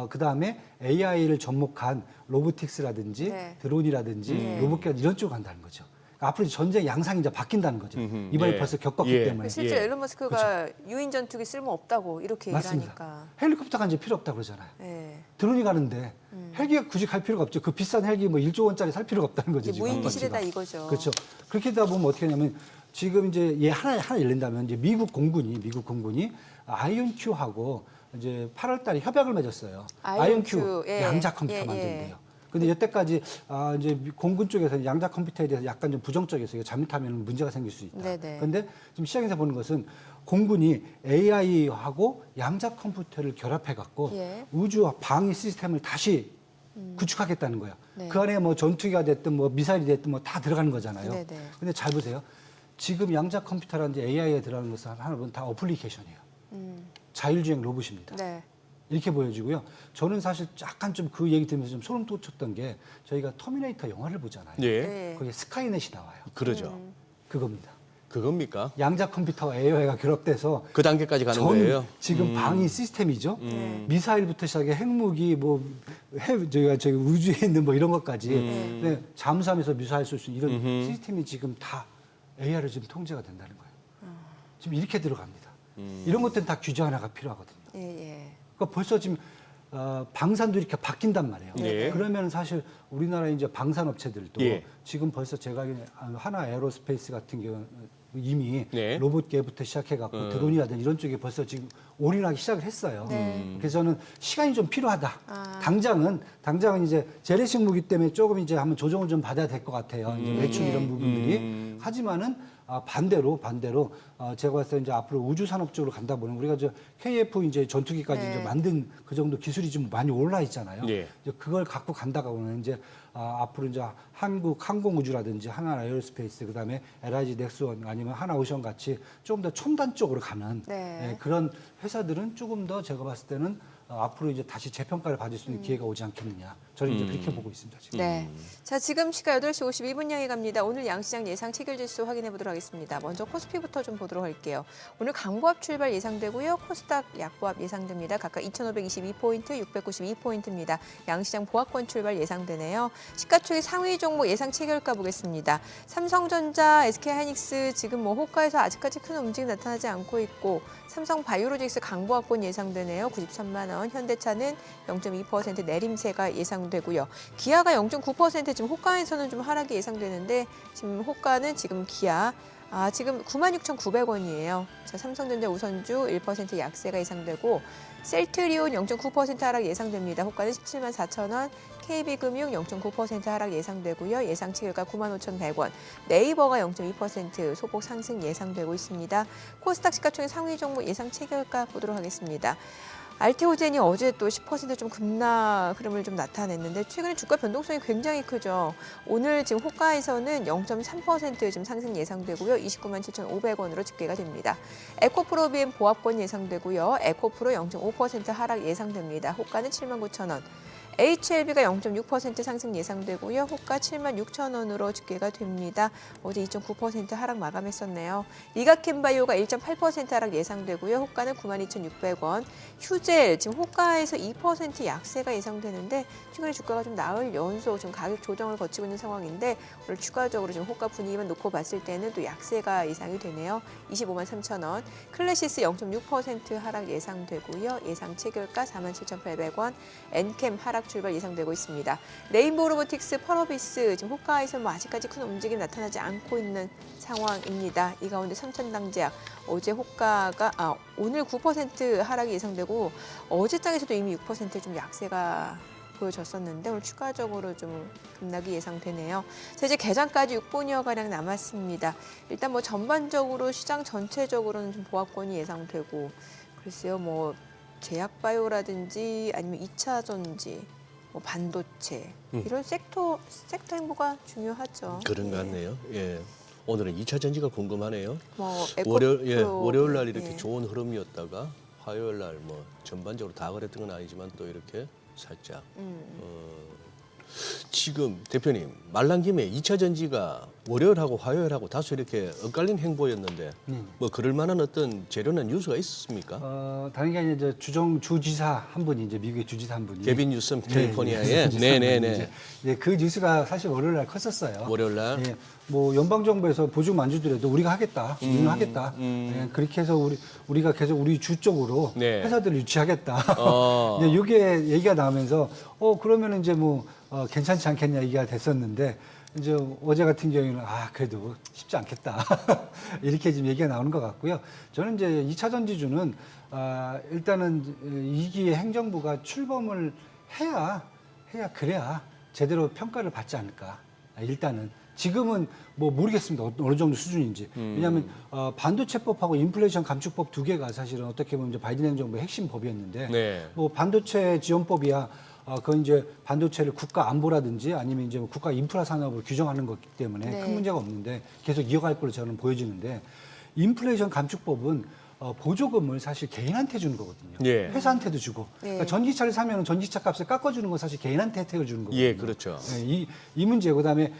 그 다음에 AI를 접목한 로보틱스라든지 네. 드론이라든지 로봇기가 이런 쪽으로 간다는 거죠. 그러니까 앞으로 전쟁 양상이 이제 바뀐다는 거죠. 이번에 예. 벌써 겪었기 예. 때문에. 실제 예. 일론 머스크가 유인 전투기 쓸모 없다고 이렇게 맞습니다. 얘기하니까. 헬리콥터가 이제 필요 없다고 그러잖아요. 예. 드론이 가는데 헬기가 굳이 갈 필요가 없죠. 그 비싼 헬기 뭐 1조 원짜리 살 필요가 없다는 거죠. 이제 지금 무인기 가치가. 시대다 이거죠. 그렇죠. 그렇게 되다 보면 어떻게 하냐면 지금 이제 얘 하나 열린다면 이제 미국 공군이 아이온큐하고 이제 8월 달에 협약을 맺었어요. 아이온큐 예. 양자 컴퓨터 예, 예. 만든대요. 근데 여태까지 이제 공군 쪽에서 양자 컴퓨터에 대해서 약간 좀 부정적이어서 이거 잘못하면 문제가 생길 수 있다. 네네. 그런데 지금 시장에서 보는 것은 공군이 AI하고 양자 컴퓨터를 결합해 갖고 예. 우주와 방위 시스템을 다시 구축하겠다는 거예요. 네. 그 안에 뭐 전투기가 됐든 뭐 미사일이 됐든 뭐 다 들어가는 거잖아요. 네네. 근데 잘 보세요. 지금 양자 컴퓨터라든지 AI에 들어가는 것은 하나 보면 다 어플리케이션이에요. 자율주행 로봇입니다. 네. 이렇게 보여지고요. 저는 사실 약간 좀 그 얘기 들으면서 좀 소름 돋쳤던 게 저희가 터미네이터 영화를 보잖아요. 예. 네. 거기에 스카이넷이 나와요. 그러죠. 그겁니다. 그겁니까? 양자 컴퓨터와 AI가 결합돼서 그 단계까지 가는 전 거예요? 지금 방위 시스템이죠. 미사일부터 시작해 핵무기, 뭐 저희가 저기 우주에 있는 뭐 이런 것까지 네, 잠수함에서 미사일 쏠 수 있는 이런 시스템이 지금 다 AI로 지금 통제가 된다는 거예요. 지금 이렇게 들어갑니다. 이런 것들은 다 규제 하나가 필요하거든요. 예, 예. 그러니까 벌써 지금 방산도 이렇게 바뀐단 말이에요. 네. 그러면 사실 우리나라 이제 방산 업체들도 예. 지금 벌써 제가 하나 에어로스페이스 같은 경우는 이미 네. 로봇계부터 시작해갖고 드론이라든지 이런 쪽에 벌써 지금 올인하기 시작을 했어요. 네. 그래서 저는 시간이 좀 필요하다. 당장은 이제 재래식 무기 때문에 조금 이제 한번 조정을 좀 받아야 될 것 같아요. 이제 매출 이런 부분들이. 하지만은 반대로 제가 봤을 때 이제 앞으로 우주 산업 쪽으로 간다 보면 우리가 저 KF 이제 전투기까지 네. 이제 만든 그 정도 기술이 좀 많이 올라 있잖아요. 예. 이제 그걸 갖고 간다가 보면 이제 앞으로 이제 한국 항공우주라든지 하나 에어로스페이스 그다음에 LIG 넥스원 아니면 하나오션 같이 조금 더 첨단 쪽으로 가는 네. 예, 그런 회사들은 조금 더 제가 봤을 때는 앞으로 이제 다시 재평가를 받을 수 있는 기회가 오지 않겠느냐. 저는 이제 그렇게 보고 있습니다. 지금. 네. 자, 지금 시각 8시 52분 향해 갑니다. 오늘 양시장 예상 체결지수 확인해 보도록 하겠습니다. 먼저 코스피부터 좀 보도록 할게요. 오늘 강보합 출발 예상되고요. 코스닥 약보합 예상됩니다. 각각 2,522포인트, 692포인트입니다. 양시장 보합권 출발 예상되네요. 시가총액 상위 종목 예상 체결가 보겠습니다. 삼성전자, SK하이닉스 지금 뭐 호가에서 아직까지 큰 움직임 나타나지 않고 있고 삼성바이오로직스 강보합권 예상되네요. 93만 원. 현대차는 0.2% 내림세가 예상되고요. 기아가 0.9% 지금 호가에서는 좀 하락이 예상되는데 지금 호가는 지금 기아 지금 96,900원이에요. 자, 삼성전자 우선주 1% 약세가 예상되고 셀트리온 0.9% 하락 예상됩니다. 호가는 17만 4천 원. KB금융 0.9% 하락 예상되고요. 예상 체결가 95,100원. 네이버가 0.2% 소폭 상승 예상되고 있습니다. 코스닥 시가총액 상위 종목 예상 체결가 보도록 하겠습니다. 알테오젠이 어제 또 10% 좀 급락 흐름을 좀 나타냈는데 최근에 주가 변동성이 굉장히 크죠. 오늘 지금 호가에서는 0.3% 지금 상승 예상되고요. 29만 7,500원으로 집계가 됩니다. 에코프로비엠 보합권 예상되고요. 에코프로 0.5% 하락 예상됩니다. 호가는 79,000원. HLB가 0.6% 상승 예상되고요. 호가 76,000원으로 집계가 됩니다. 어제 2.9% 하락 마감했었네요. 리가캠바이오가 1.8% 하락 예상되고요. 호가는 92,600원. 휴젤 지금 호가에서 2% 약세가 예상되는데 최근에 주가가 좀 나흘 연속 좀 가격 조정을 거치고 있는 상황인데 오늘 추가적으로 지금 호가 분위기만 놓고 봤을 때는 또 약세가 예상이 되네요. 25만 3,000원. 클래시스 0.6% 하락 예상되고요. 예상 체결가 47,800원. 엔캠 하락 출발 예상되고 있습니다. 레인보우 로보틱스, 펄어비스 지금 호가에서 뭐 아직까지 큰 움직임 나타나지 않고 있는 상황입니다. 이 가운데 삼천당제약 어제 호가가 오늘 9% 하락이 예상되고 어제장에서도 이미 6%좀 약세가 보여졌었는데 오늘 추가적으로 좀 급락이 예상되네요. 자, 이제 개장까지 6분여 가량 남았습니다. 일단 뭐 전반적으로 시장 전체적으로는 좀 보합권이 예상되고 글쎄요, 뭐 제약바이오라든지 아니면 2차 전지, 뭐 반도체 이런 섹터 행보가 중요하죠. 그런 것 같네요. 예. 오늘은 2차 전지가 궁금하네요. 뭐 월요일 날 이렇게 좋은 흐름이었다가 화요일 날 뭐 전반적으로 다 그랬던 건 아니지만 또 이렇게 살짝 지금 대표님 말란 김에 2차 전지가 월요일하고 화요일하고 다소 이렇게 엇갈린 행보였는데 뭐 그럴 만한 어떤 재료나 뉴스가 있었습니까? 다른 게 아니라 이제 주지사 한 분이 이제 미국의 주지사 한 분이 개빈 뉴섬 캘리포니아에 네네네. 그 뉴스가 사실 월요일 날 컸었어요. 월요일 날. 예, 뭐 연방 정부에서 보조금 안 주더라도 우리가 하겠다, 우리는 하겠다. 예, 그렇게 해서 우리가 계속 우리 주 쪽으로 네. 회사들을 유치하겠다. 이게 얘기가 나오면서 그러면 이제 뭐 괜찮지 않겠냐 얘기가 됐었는데 이제 어제 같은 경우에는 그래도 쉽지 않겠다 이렇게 지금 얘기가 나오는 것 같고요. 저는 이제 2차 전지주는 일단은 2기의 행정부가 출범을 해야 그래야 제대로 평가를 받지 않을까. 일단은 지금은 뭐 모르겠습니다. 어느 정도 수준인지. 왜냐하면 반도체법하고 인플레이션 감축법 두 개가 사실은 어떻게 보면 이제 바이든 행정부의 핵심 법이었는데 네. 뭐 반도체 지원법이야. 그건 이제 반도체를 국가 안보라든지 아니면 이제 국가 인프라 산업으로 규정하는 거기 때문에 네. 큰 문제가 없는데 계속 이어갈 걸로 저는 보여지는데 인플레이션 감축법은 보조금을 사실 개인한테 주는 거거든요. 예. 회사한테도 주고. 네. 그러니까 전기차를 사면 전기차 값을 깎아주는 건 사실 개인한테 혜택을 주는 거거든요. 예, 그렇죠. 네, 이 문제, 그다음에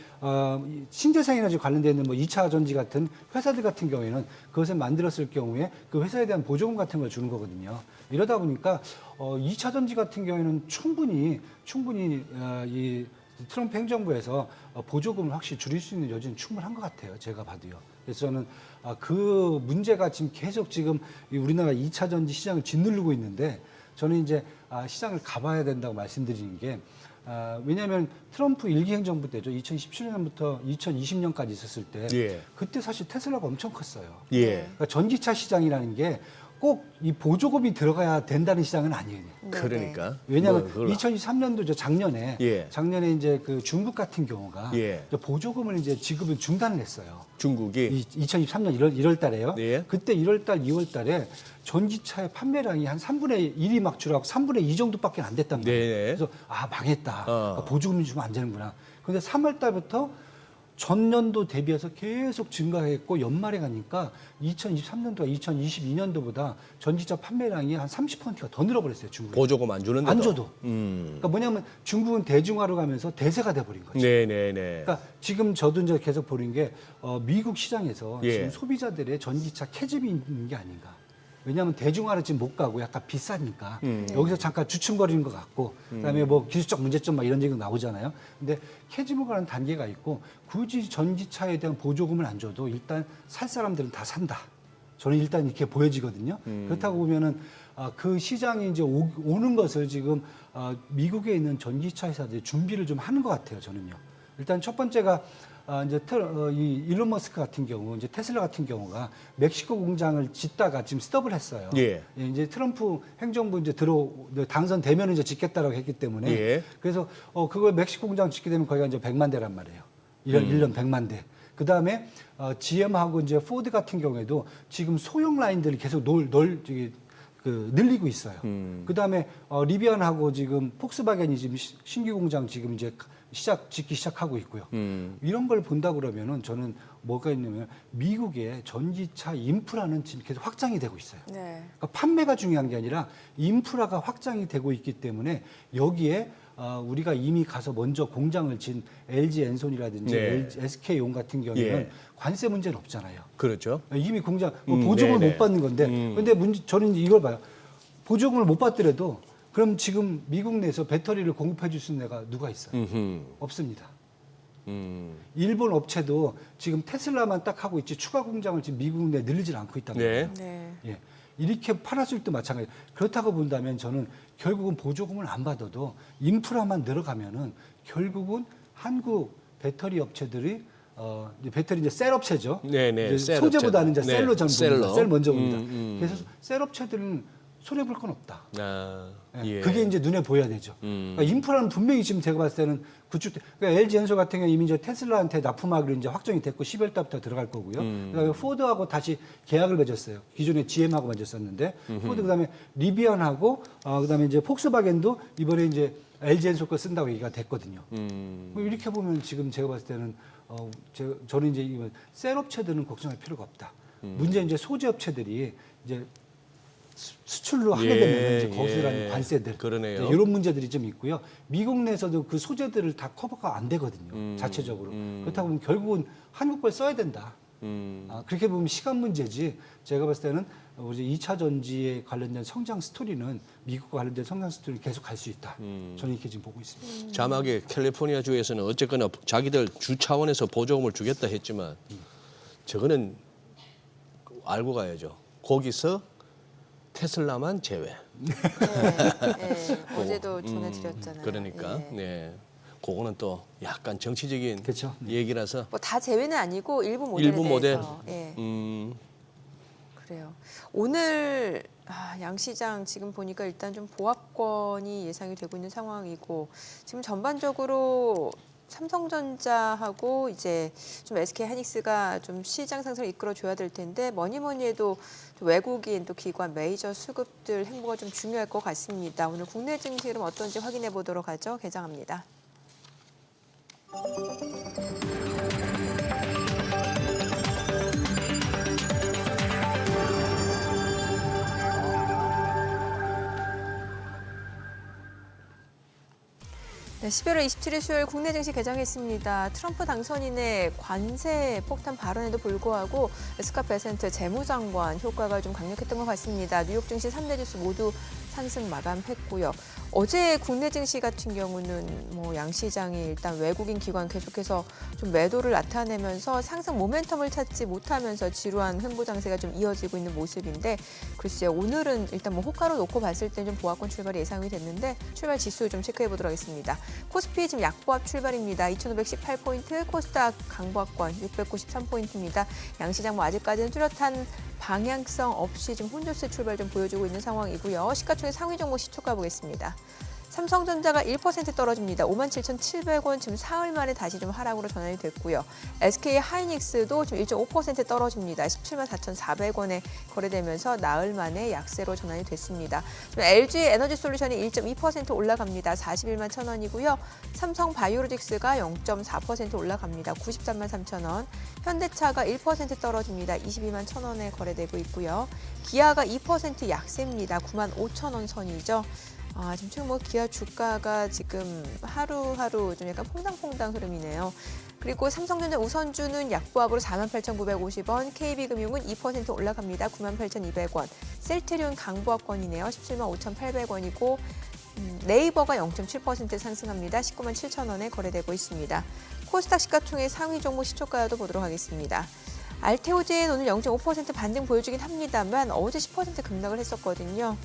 신재생에너지 관련돼 있는 뭐 2차 전지 같은 회사들 같은 경우에는 그것을 만들었을 경우에 그 회사에 대한 보조금 같은 걸 주는 거거든요. 이러다 보니까 2차 전지 같은 경우에는 충분히 이 트럼프 행정부에서 보조금을 확실히 줄일 수 있는 여지는 충분한 것 같아요. 제가 봐도요. 그래서 저는 그 문제가 지금 계속 지금 이 우리나라 2차 전지 시장을 짓누르고 있는데 저는 이제 시장을 가봐야 된다고 말씀드리는 게 왜냐하면 트럼프 1기 행정부 때죠. 2017년부터 2020년까지 있었을 때 예. 그때 사실 테슬라가 엄청 컸어요. 예. 그러니까 전기차 시장이라는 게 꼭 이 보조금이 들어가야 된다는 시장은 아니에요. 그러니까. 왜냐하면 뭐 그걸 2023년도 작년에 예. 이제 그 중국 같은 경우가 예. 이제 보조금을 이제 지급을 중단을 했어요. 중국이 2023년 1월 달에요. 예. 그때 1월 달, 2월 달에 전기차의 판매량이 한 3분의 1이 막 줄어가고 3분의 2 정도밖에 안 됐단 말이에요. 네. 그래서 망했다. 그러니까 보조금을 주면 안 되는구나. 근데 3월 달부터 전년도 대비해서 계속 증가했고 연말에 가니까 2023년도와 2022년도보다 전기차 판매량이 한 30%가 더 늘어버렸어요. 중국이. 보조금 안 주는데도. 안 줘도. 그러니까 뭐냐면 중국은 대중화로 가면서 대세가 돼버린 거죠. 네네네. 그러니까 지금 저도 이제 계속 보는 게 미국 시장에서 예. 지금 소비자들의 전기차 캐집이 있는 게 아닌가. 왜냐하면 대중화를 지금 못 가고 약간 비싸니까 여기서 잠깐 주춤거리는 것 같고 그다음에 뭐 기술적 문제점 막 이런 얘기가 나오잖아요. 근데 캐집을 가는 단계가 있고 굳이 전기차에 대한 보조금을 안 줘도 일단 살 사람들은 다 산다. 저는 일단 이렇게 보여지거든요. 그렇다고 보면은 그 시장이 이제 오는 것을 지금 미국에 있는 전기차 회사들이 준비를 좀 하는 것 같아요. 저는요. 일단 첫 번째가 이제 이 일론 머스크 같은 경우, 이제 테슬라 같은 경우가 멕시코 공장을 짓다가 지금 스톱을 했어요. 예. 이제 트럼프 행정부 이제 당선되면 이제 짓겠다라고 했기 때문에 예. 그래서 그걸 멕시코 공장 짓게 되면 거기가 이제 100만 대란 말이에요. 1년 100만 대. 그 다음에 GM하고 이제 포드 같은 경우에도 지금 소형 라인들을 계속 늘리고 있어요. 그 다음에 리비안하고 지금 폭스바겐이 지금 신규 공장 지금 이제 짓기 시작하고 있고요. 이런 걸 본다 그러면은 저는 뭐가 있냐면 미국의 전기차 인프라는 지금 계속 확장이 되고 있어요. 네. 그러니까 판매가 중요한 게 아니라 인프라가 확장이 되고 있기 때문에 여기에 우리가 이미 가서 먼저 공장을 진 LG 엔손이라든지 네. SK온 같은 경우에는 예. 관세 문제는 없잖아요. 그렇죠. 이미 공장 보조금을 네네. 못 받는 건데, 근데 저는 이걸 봐요. 보조금을 못 받더라도 그럼 지금 미국 내에서 배터리를 공급해 줄 수 있는 데가 누가 있어요? 없습니다. 일본 업체도 지금 테슬라만 딱 하고 있지 추가 공장을 지금 미국 내에 늘리질 않고 있단 말이에요. 네. 네. 예. 이렇게 파나솔도 마찬가지. 그렇다고 본다면 저는 결국은 보조금을 안 받아도 인프라만 늘어가면은 결국은 한국 배터리 업체들이 이제 배터리 이제 셀 업체죠. 네네. 이제 소재보다는 이제 네, 셀로 전 봅니다. 셀 먼저 봅니다. 음. 그래서 셀 업체들은 손해 볼 건 없다. 아, 예. 예. 그게 이제 눈에 보여야 되죠. 그러니까 인프라는 분명히 지금 제가 봤을 때는 구축, 그러니까 LG엔솔 같은 경우 이미 이제 테슬라한테 납품하기로 이제 확정이 됐고 12월 달부터 들어갈 거고요. 그다음에 포드하고 다시 계약을 맺었어요. 기존에 GM하고 맺었었는데 포드 그다음에 리비안하고 그다음에 이제 폭스바겐도 이번에 이제 LG엔솔 거 쓴다고 얘기가 됐거든요. 뭐 이렇게 보면 지금 제가 봤을 때는 저는 이제 이건 셀 업체들은 걱정할 필요가 없다. 문제 이제 소재 업체들이 이제 수출로 하게 되면 이제 거기서 나는 관세들 그러네요. 이런 문제들이 좀 있고요. 미국 내에서도 그 소재들을 다 커버가 안 되거든요. 자체적으로. 그렇다고 보면 결국은 한국 걸 써야 된다. 그렇게 보면 시간 문제지. 제가 봤을 때는 우리 2차 전지에 관련된 성장 스토리는 미국과 관련된 성장 스토리는 계속 갈 수 있다. 저는 이렇게 지금 보고 있습니다. 자막에 캘리포니아 주에서는 어쨌거나 자기들 주 차원에서 보조금을 주겠다 했지만 저거는 알고 가야죠. 거기서 테슬라만 제외. 네, 어제도 전해드렸잖아요. 그러니까 예. 네. 그거는 또 약간 정치적인 그렇죠. 얘기라서 뭐 다 제외는 아니고 일부 모델에 일부 모델. 대해서. 예. 그래요. 오늘 양시장 지금 보니까 일단 좀 보합권이 예상이 되고 있는 상황이고 지금 전반적으로 삼성전자하고 이제 좀 SK 하이닉스가 좀 시장 상승을 이끌어줘야 될 텐데 뭐니 해도 좀 외국인 또 기관 메이저 수급들 행보가 좀 중요할 것 같습니다. 오늘 국내 증시 흐름 어떤지 확인해 보도록 하죠. 개장합니다. 네, 11월 27일 수요일 국내 증시 개장했습니다. 트럼프 당선인의 관세 폭탄 발언에도 불구하고 스캇 베센트 재무장관 효과가 좀 강력했던 것 같습니다. 뉴욕 증시 3대 지수 모두 상승 마감했고요. 어제 국내 증시 같은 경우는 뭐 양시장이 일단 외국인 기관 계속해서 좀 매도를 나타내면서 상승 모멘텀을 찾지 못하면서 지루한 횡보 장세가 좀 이어지고 있는 모습인데 글쎄요. 오늘은 일단 뭐 호가로 놓고 봤을 때 좀 보합권 출발이 예상이 됐는데 출발 지수 좀 체크해 보도록 하겠습니다. 코스피 지금 약보합 출발입니다. 2,518포인트, 코스닥 강보합권 693포인트입니다. 양시장 뭐 아직까지는 뚜렷한 방향성 없이 지금 혼조세 출발 좀 보여주고 있는 상황이고요. 시가총액 상위 종목 시초가 보겠습니다. 삼성전자가 1% 떨어집니다. 57,700원 지금 사흘 만에 다시 좀 하락으로 전환이 됐고요. SK 하이닉스도 지금 1.5% 떨어집니다. 174,400원에 거래되면서 나흘 만에 약세로 전환이 됐습니다. 지금 LG 에너지솔루션이 1.2% 올라갑니다. 41만 1,000원이고요. 삼성 바이오로직스가 0.4% 올라갑니다. 93만 3,000원. 현대차가 1% 떨어집니다. 22만 1,000원에 거래되고 있고요. 기아가 2% 약세입니다. 9만 5,000원 선이죠. 지금 최근 뭐 기아 주가가 지금 하루하루 좀 약간 퐁당퐁당 흐름이네요. 그리고 삼성전자 우선주는 약보합으로 48,950원, KB금융은 2% 올라갑니다. 98,200원. 셀트리온 강보합권이네요. 17만 5,800원이고 네이버가 0.7% 상승합니다. 19만 7,000원에 거래되고 있습니다. 코스닥 시가총액 상위 종목 시초가도 보도록 하겠습니다. 알테오젠 오늘 0.5% 반등 보여주긴 합니다만 어제 10% 급락을 했었거든요.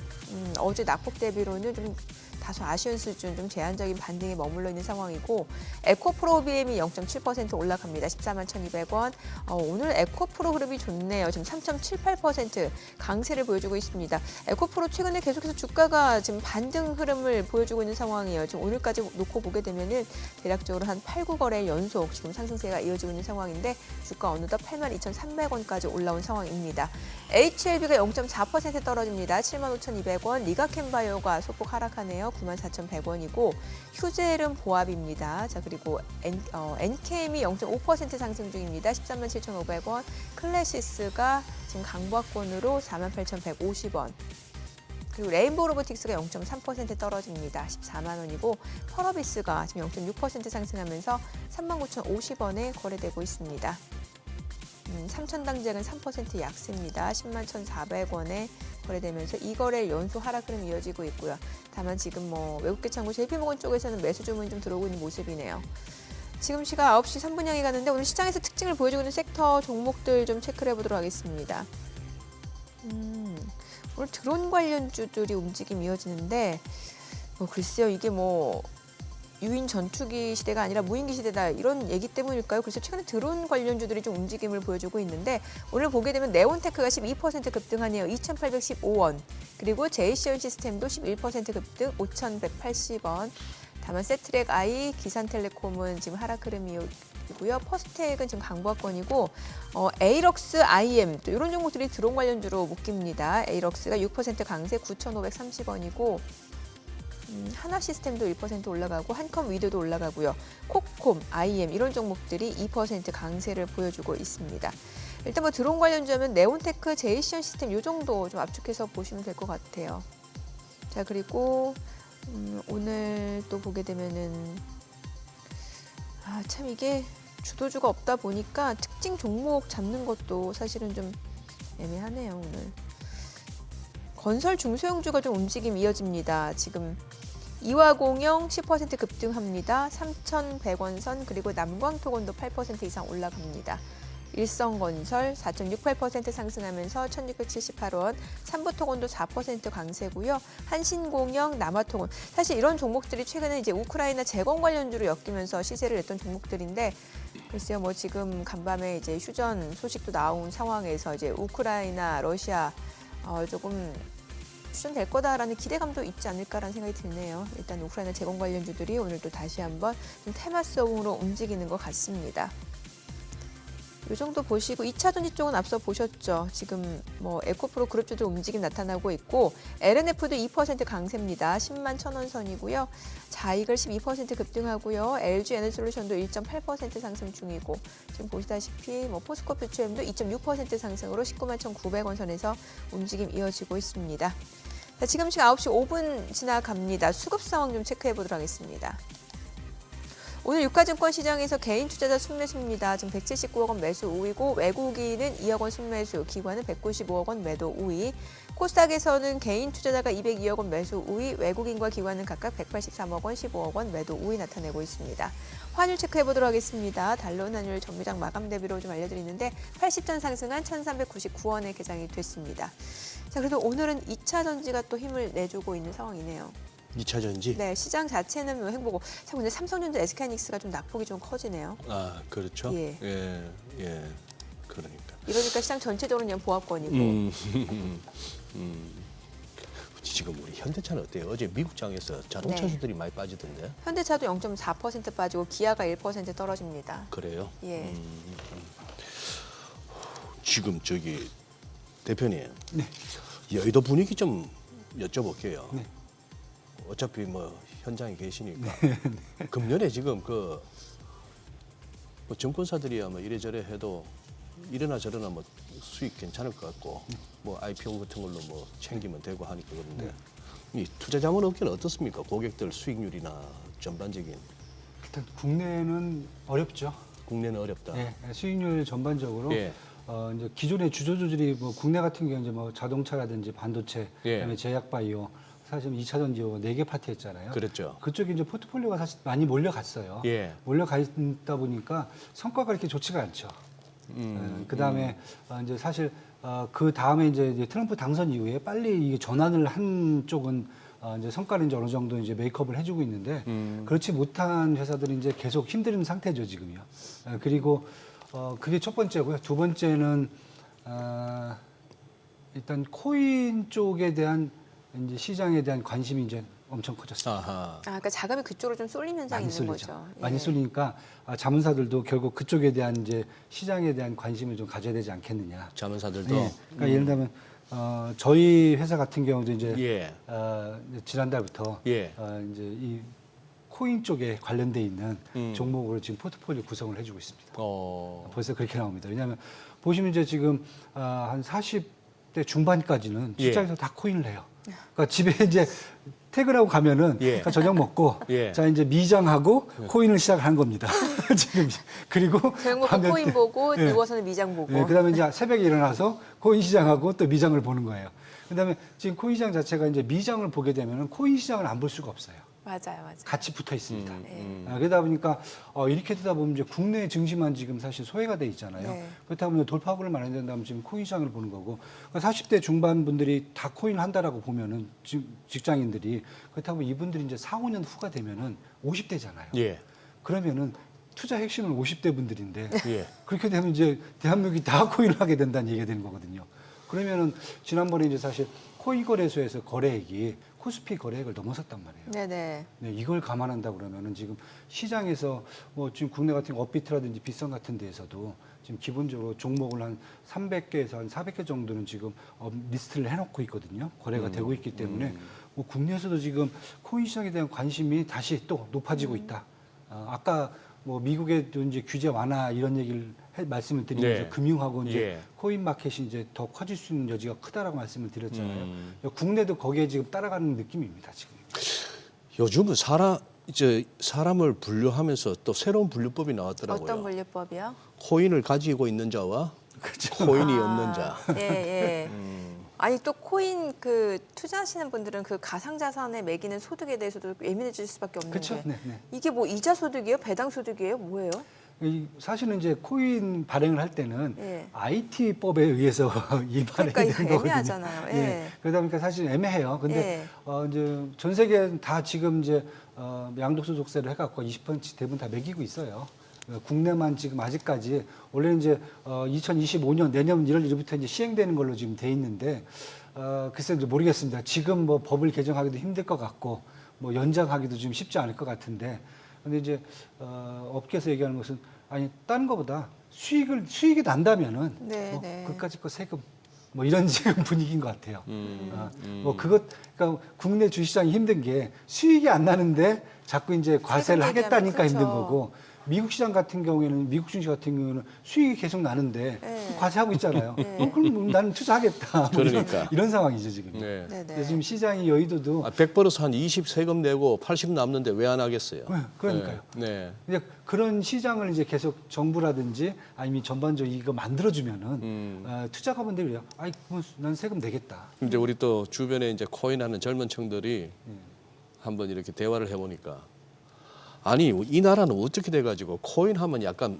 어제 낙폭 대비로는 좀 다소 아쉬운 수준, 좀 제한적인 반등에 머물러 있는 상황이고 에코프로비엠이 0.7% 올라갑니다. 14만 1,200원. 오늘 에코프로 흐름이 좋네요. 지금 3.78% 강세를 보여주고 있습니다. 에코프로 최근에 계속해서 주가가 지금 반등 흐름을 보여주고 있는 상황이에요. 지금 오늘까지 놓고 보게 되면은 대략적으로 한 8, 9거래 연속 지금 상승세가 이어지고 있는 상황인데 주가 어느덧 82,300원까지 올라온 상황입니다. HLB가 0.4% 떨어집니다. 75,200원. 리가켄바이오가 소폭 하락하네요. 94,100원이고 휴젤은 보합입니다. 자 그리고 NKM이 0.5% 상승 중입니다. 137,500원. 클래시스가 지금 강보합권으로 48,150원. 그리고 레인보우 로보틱스가 0.3% 떨어집니다. 14만 원이고 펄어비스가 지금 0.6% 상승하면서 39,050원에 거래되고 있습니다. 삼천당작은 3% 약세입니다. 10만 1,400원에 거래되면서 이거래 연속 하락 흐름이 이어지고 있고요. 다만 지금 뭐 외국계 창구 JP모건 쪽에서는 매수 주문이 좀 들어오고 있는 모습이네요. 지금 시각 9시 3분 향해 가는데 오늘 시장에서 특징을 보여주고 있는 섹터 종목들 좀 체크를 해보도록 하겠습니다. 오늘 드론 관련주들이 움직임 이어지는데 글쎄요, 이게 뭐 유인 전투기 시대가 아니라 무인기 시대다 이런 얘기 때문일까요? 그래서 최근에 드론 관련주들이 좀 움직임을 보여주고 있는데 오늘 보게 되면 네온테크가 12% 급등하네요. 2,815원. 그리고 제이시언 시스템도 11% 급등 5,180원. 다만 세트랙 I, 기산텔레콤은 지금 하락 흐름이고요. 퍼스텍은 지금 강보합권이고 에이럭스, IM 또 이런 종목들이 드론 관련주로 묶입니다. 에이럭스가 6% 강세 9,530원이고 하나 시스템도 1% 올라가고 한컴 위드도 올라가고요. 콕콤, IM 이런 종목들이 2% 강세를 보여주고 있습니다. 일단 뭐 드론 관련주하면 네온테크, 제이시언 시스템 이 정도 좀 압축해서 보시면 될 것 같아요. 자, 그리고 오늘 또 보게 되면은 참 이게 주도주가 없다 보니까 특징 종목 잡는 것도 사실은 좀 애매하네요. 오늘 건설 중소형주가 좀 움직임 이어집니다. 지금 이화공영 10% 급등합니다. 3,100원 선, 그리고 남광토건도 8% 이상 올라갑니다. 일성건설 4.68% 상승하면서 1,678원, 삼부토건도 4% 강세고요. 한신공영, 남아토건 사실 이런 종목들이 최근에 이제 우크라이나 재건 관련주로 엮이면서 시세를 냈던 종목들인데 글쎄요, 뭐 지금 간밤에 이제 휴전 소식도 나온 상황에서 이제 우크라이나, 러시아 조금 휴전될 거다라는 기대감도 있지 않을까라는 생각이 드네요. 일단 우크라이나 재건 관련주들이 오늘 또 다시 한번 좀 테마성으로 움직이는 것 같습니다. 이 정도 보시고 2차 전지 쪽은 앞서 보셨죠. 지금 뭐 에코프로 그룹주들 움직임 나타나고 있고 LNF도 2% 강세입니다. 10만 1,000원 선이고요. 자이글 12% 급등하고요. LG 에너솔루션도 1.8% 상승 중이고 지금 보시다시피 뭐 포스코 퓨처엠도 2.6% 상승으로 19만 1,900원 선에서 움직임 이어지고 있습니다. 자, 지금 시각 9시 5분 지나갑니다. 수급 상황 좀 체크해 보도록 하겠습니다. 오늘 유가증권 시장에서 개인 투자자 순매수입니다. 지금 179억 원 매수 우위고 외국인은 2억 원 순매수, 기관은 195억 원 매도 우위. 코스닥에서는 개인 투자자가 202억 원 매수 우위, 외국인과 기관은 각각 183억 원, 15억 원 매도 우위 나타내고 있습니다. 환율 체크해 보도록 하겠습니다. 달러원 환율 전미장 마감 대비로 좀 알려드리는데 80전 상승한 1,399원에 개장이 됐습니다. 자, 그래도 오늘은 2차 전지가 또 힘을 내주고 있는 상황이네요. 2차 전지? 네, 시장 자체는 뭐 행보고. 참 근데 삼성전자, SK하이닉스가 좀 낙폭이 좀 커지네요. 아, 그렇죠. 예. 예. 그러니까. 이러니까 시장 전체적으로 그냥 보합권이고. 지금 우리 현대차는 어때요? 어제 미국장에서 자동차주들이 많이 빠지던데. 현대차도 0.4% 빠지고 기아가 1% 떨어집니다. 그래요? 예. 지금 저기 대표님, 네. 여의도 분위기 좀 여쭤볼게요. 네. 어차피 뭐 현장에 계시니까 금년에 지금 그 뭐 증권사들이야 뭐 이래저래 해도 이래나 저래나 뭐 수익 괜찮을 것 같고 뭐 IPO 같은 걸로 뭐 챙기면 되고 하니까 그런데 이 투자 자문 업계는 어떻습니까? 고객들 수익률이나 전반적인. 일단 국내는 어렵죠. 국내는 어렵다. 네, 수익률 전반적으로 예. 이제 기존의 주조주들이 뭐 국내 같은 경우 이제 뭐 자동차라든지 반도체, 예. 그다음에 제약바이오, 사실 2차 전지 4개 파트였잖아요. 그렇죠. 그쪽에 이제 포트폴리오가 사실 많이 몰려갔어요. 예. 몰려가 있다 보니까 성과가 그렇게 좋지가 않죠. 그다음에 이제 사실 그 다음에 이제 트럼프 당선 이후에 빨리 이게 전환을 한 쪽은 이제 성과를 이제 어느 정도 이제 메이크업을 해주고 있는데 그렇지 못한 회사들이 이제 계속 힘든 상태죠 지금요. 그리고 그게 첫 번째고요. 두 번째는 일단 코인 쪽에 대한 이제 시장에 대한 관심이 이제 엄청 커졌어요. 아하. 그러니까 자금이 그쪽으로 좀 쏠린 현상이 많이 있는 쏠리죠. 거죠. 예. 많이 쏠리니까 자문사들도 결국 그쪽에 대한 이제 시장에 대한 관심을 좀 가져야 되지 않겠느냐. 자문사들도. 예. 그러니까 예를 들면 저희 회사 같은 경우도 이제 예. 지난달부터 예. 이제 이 코인 쪽에 관련돼 있는 종목으로 지금 포트폴리오 구성을 해주고 있습니다. 벌써 그렇게 나옵니다. 왜냐하면 보시면 이제 지금 한 40대 중반까지는 예. 직장에서 다 코인을 해요. 그러니까 집에 이제 퇴근하고 가면은 예. 그러니까 저녁 먹고 예. 자 이제 미장하고 코인을 시작한 겁니다. 지금 그리고 저녁 먹고 밤에 코인 보고 예. 누워서는 미장 보고. 네, 그다음에 이제 새벽에 일어나서 코인 시장하고 또 미장을 보는 거예요. 그다음에 지금 코인 시장 자체가 이제 미장을 보게 되면은 코인 시장을 안 볼 수가 없어요. 맞아요. 같이 붙어 있습니다. 네. 그러다 보니까 이렇게 되다 보면 이제 국내 증시만 지금 사실 소외가 돼 있잖아요. 네. 그렇다 보면 돌파구를 마련해야 된다면 지금 코인 시장을 보는 거고, 40대 중반 분들이 다 코인 한다라고 보면은 지금 직장인들이, 그렇다 보면 이분들이 이제 4, 5년 후가 되면은 50대잖아요. 예. 그러면은 투자 핵심은 50대 분들인데 예. 그렇게 되면 이제 대한민국이 다 코인을 하게 된다는 얘기가 되는 거거든요. 그러면은 지난번에 이제 사실 코인 거래소에서 거래액이 코스피 거래액을 넘어섰단 말이에요. 네네. 네, 이걸 감안한다 그러면은 지금 시장에서 뭐 지금 국내 같은 업비트라든지 빗썸 같은 데에서도 지금 기본적으로 종목을 한 300개에서 한 400개 정도는 지금 리스트를 해놓고 있거든요. 거래가 되고 있기 때문에 뭐 국내에서도 지금 코인 시장에 대한 관심이 다시 또 높아지고 있다. 아까 뭐 미국에도 이제 규제 완화 이런 얘기를 말씀을 드리면서 네. 금융하고 이제 예. 코인 마켓이 이제 더 커질 수 있는 여지가 크다라고 말씀을 드렸잖아요. 국내도 거기에 지금 따라가는 느낌입니다, 지금. 요즘은 사람을 분류하면서 또 새로운 분류법이 나왔더라고요. 어떤 분류법이요? 코인을 가지고 있는 자와 코인이 없는 자. 예, 예. 아니 또 코인 그 투자하시는 분들은 그 가상자산에 매기는 소득에 대해서도 예민해질 수밖에 없는 그렇죠. 게 네, 네. 이게 뭐 이자 소득이에요? 배당 소득이에요? 뭐예요? 사실은 이제 코인 발행을 할 때는 예. IT법에 의해서 이 발행이 그러니까 된 이거 거거든요. 애매하잖아요. 예. 그러다 보니까 사실 애매해요. 근데 이제 전 세계 다 지금 이제 양도소득세를 해갖고 20% 대부분 다 매기고 있어요. 국내만 지금 아직까지 원래 이제 2025년 내년 1월 1일부터 이제 시행되는 걸로 지금 돼 있는데 글쎄 이제 모르겠습니다. 지금 뭐 법을 개정하기도 힘들 것 같고 뭐 연장하기도 좀 쉽지 않을 것 같은데. 근데 이제 업계에서 얘기하는 것은 아니 다른 것보다 수익이 난다면은 네, 뭐 네. 그까짓 거 세금 뭐 이런 지금 분위기인 것 같아요. 뭐 그러니까 국내 주시장이 힘든 게 수익이 안 나는데 자꾸 이제 과세를 세금 하겠다니까 얘기하면 힘든 그렇죠. 거고. 미국 시장 같은 경우에는 미국 증시 같은 경우는 수익이 계속 나는데 네. 과세하고 있잖아요. 그럼 나는 투자하겠다. 뭐 그러니까. 이런 상황이죠 지금. 네. 네네. 그래서 지금 시장이 여의도도 100 벌어서 한 20 세금 내고 80 남는데 왜 안 하겠어요? 그러니까요. 네. 이제 그런 시장을 이제 계속 정부라든지 아니면 전반적으로 이거 만들어주면은 투자가분들이 아이 난 세금 내겠다. 이제 우리 또 주변에 이제 코인하는 젊은 층들이 한번 이렇게 대화를 해보니까 아니 이 나라는 어떻게 돼가지고 코인하면 약간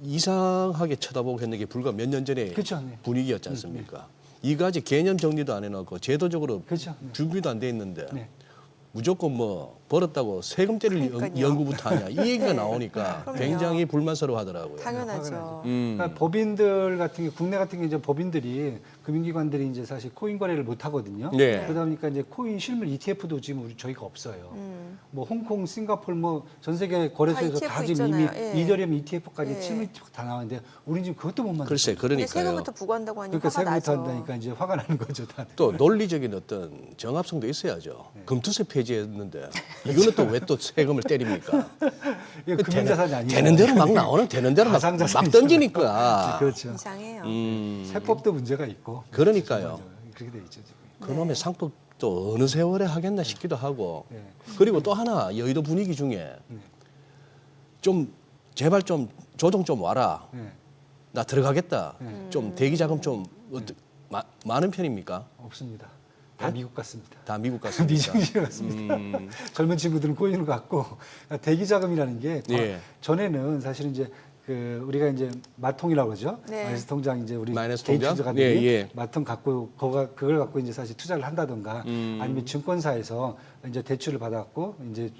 이상하게 쳐다보고 했는 게 불과 몇 년 전에 그렇죠, 네. 분위기였지 않습니까? 이가지 개념 정리도 안 해놓고 제도적으로 그렇죠. 네. 준비도 안 돼 있는데 네. 무조건 뭐 벌었다고 세금 때릴 그러니까요. 연구부터 하냐 이 얘기가 네. 나오니까 그럼요. 굉장히 불만스러워하더라고요. 당연하죠. 그러니까 법인들 같은 게 국내 같은 게 이제 법인들이 금융기관들이 이제 사실 코인 거래를 못 하거든요. 네. 그러다 보니까 이제 코인 실물 ETF도 지금 저희가 없어요. 뭐 홍콩, 싱가포르 뭐 전 세계 거래소에서 다 다 ETF 지금 이미 있잖아요. 예. 이더리움 ETF까지 예. 실물 ETF 다 나왔는데 우리는 지금 그것도 못 만들었어요. 글쎄 근데 그러니까요. 세금부터 부과한다고 하니 그러니까 화가 세금부터 나죠. 한다니까 이제 화가 나는 거죠, 다들. 또 논리적인 어떤 정합성도 있어야죠. 금투세 폐지했는데 이거는 또 왜 또 세금을 때립니까? 이거 금융자산이 아니에요. 되는 대로 막 나오는 되는 대로 막 가상자산이죠. 던지니까. 그렇죠. 이상해요. 세법도 문제가 있고. 그러니까요. 그렇게 돼 있죠, 지금. 그놈의 상법도 어느 세월에 하겠나 싶기도 하고. 네. 그리고 또 하나 여의도 분위기 중에 좀 제발 좀 조정 좀 와라. 네. 나 들어가겠다. 좀 대기 자금 좀 많은 편입니까? 없습니다. 다 네? 미국 같습니다. 다 미국 같습니까? 미증시 같습니다. 젊은 친구들은 코인을 갖고 대기 자금이라는 게 예. 전에는 사실 이제 그 우리가 이제 마통이라고 그러죠. 네. 마이너스 통장 이제 우리 마이너스 개인 통장? 투자가들이 예, 예. 마통 갖고 그걸 갖고 이제 사실 투자를 한다던가 아니면 증권사에서 이제 대출을 받았고 이제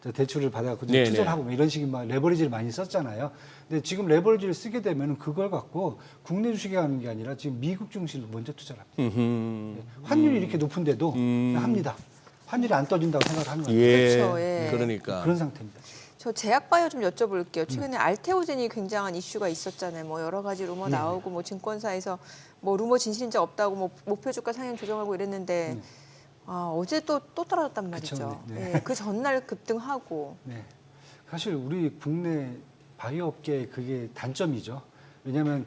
저 대출을 받아갖고 네, 투자를 네. 하고 뭐 이런 식의 막 레버리지를 많이 썼잖아요. 근데 지금 레버리지를 쓰게 되면 그걸 갖고 국내 주식에 하는 게 아니라 지금 미국 증시를 먼저 투자를 합니다. 환율이 이렇게 높은데도 그냥 합니다. 환율이 안 떠진다고 생각을 하는 거예요. 예. 그렇죠, 예. 그러니까. 그런 상태입니다. 지금. 저 제약바이오 좀 여쭤볼게요. 최근에 알테오젠이 굉장한 이슈가 있었잖아요. 뭐 여러 가지 루머 나오고 뭐 증권사에서 뭐 루머 진실인지 없다고 뭐 목표 주가 상향 조정하고 이랬는데 어제 또 떨어졌단 말이죠. 그쵸, 네. 예, 그 전날 급등하고. 네. 사실 우리 국내 바이오 업계의 그게 단점이죠. 왜냐하면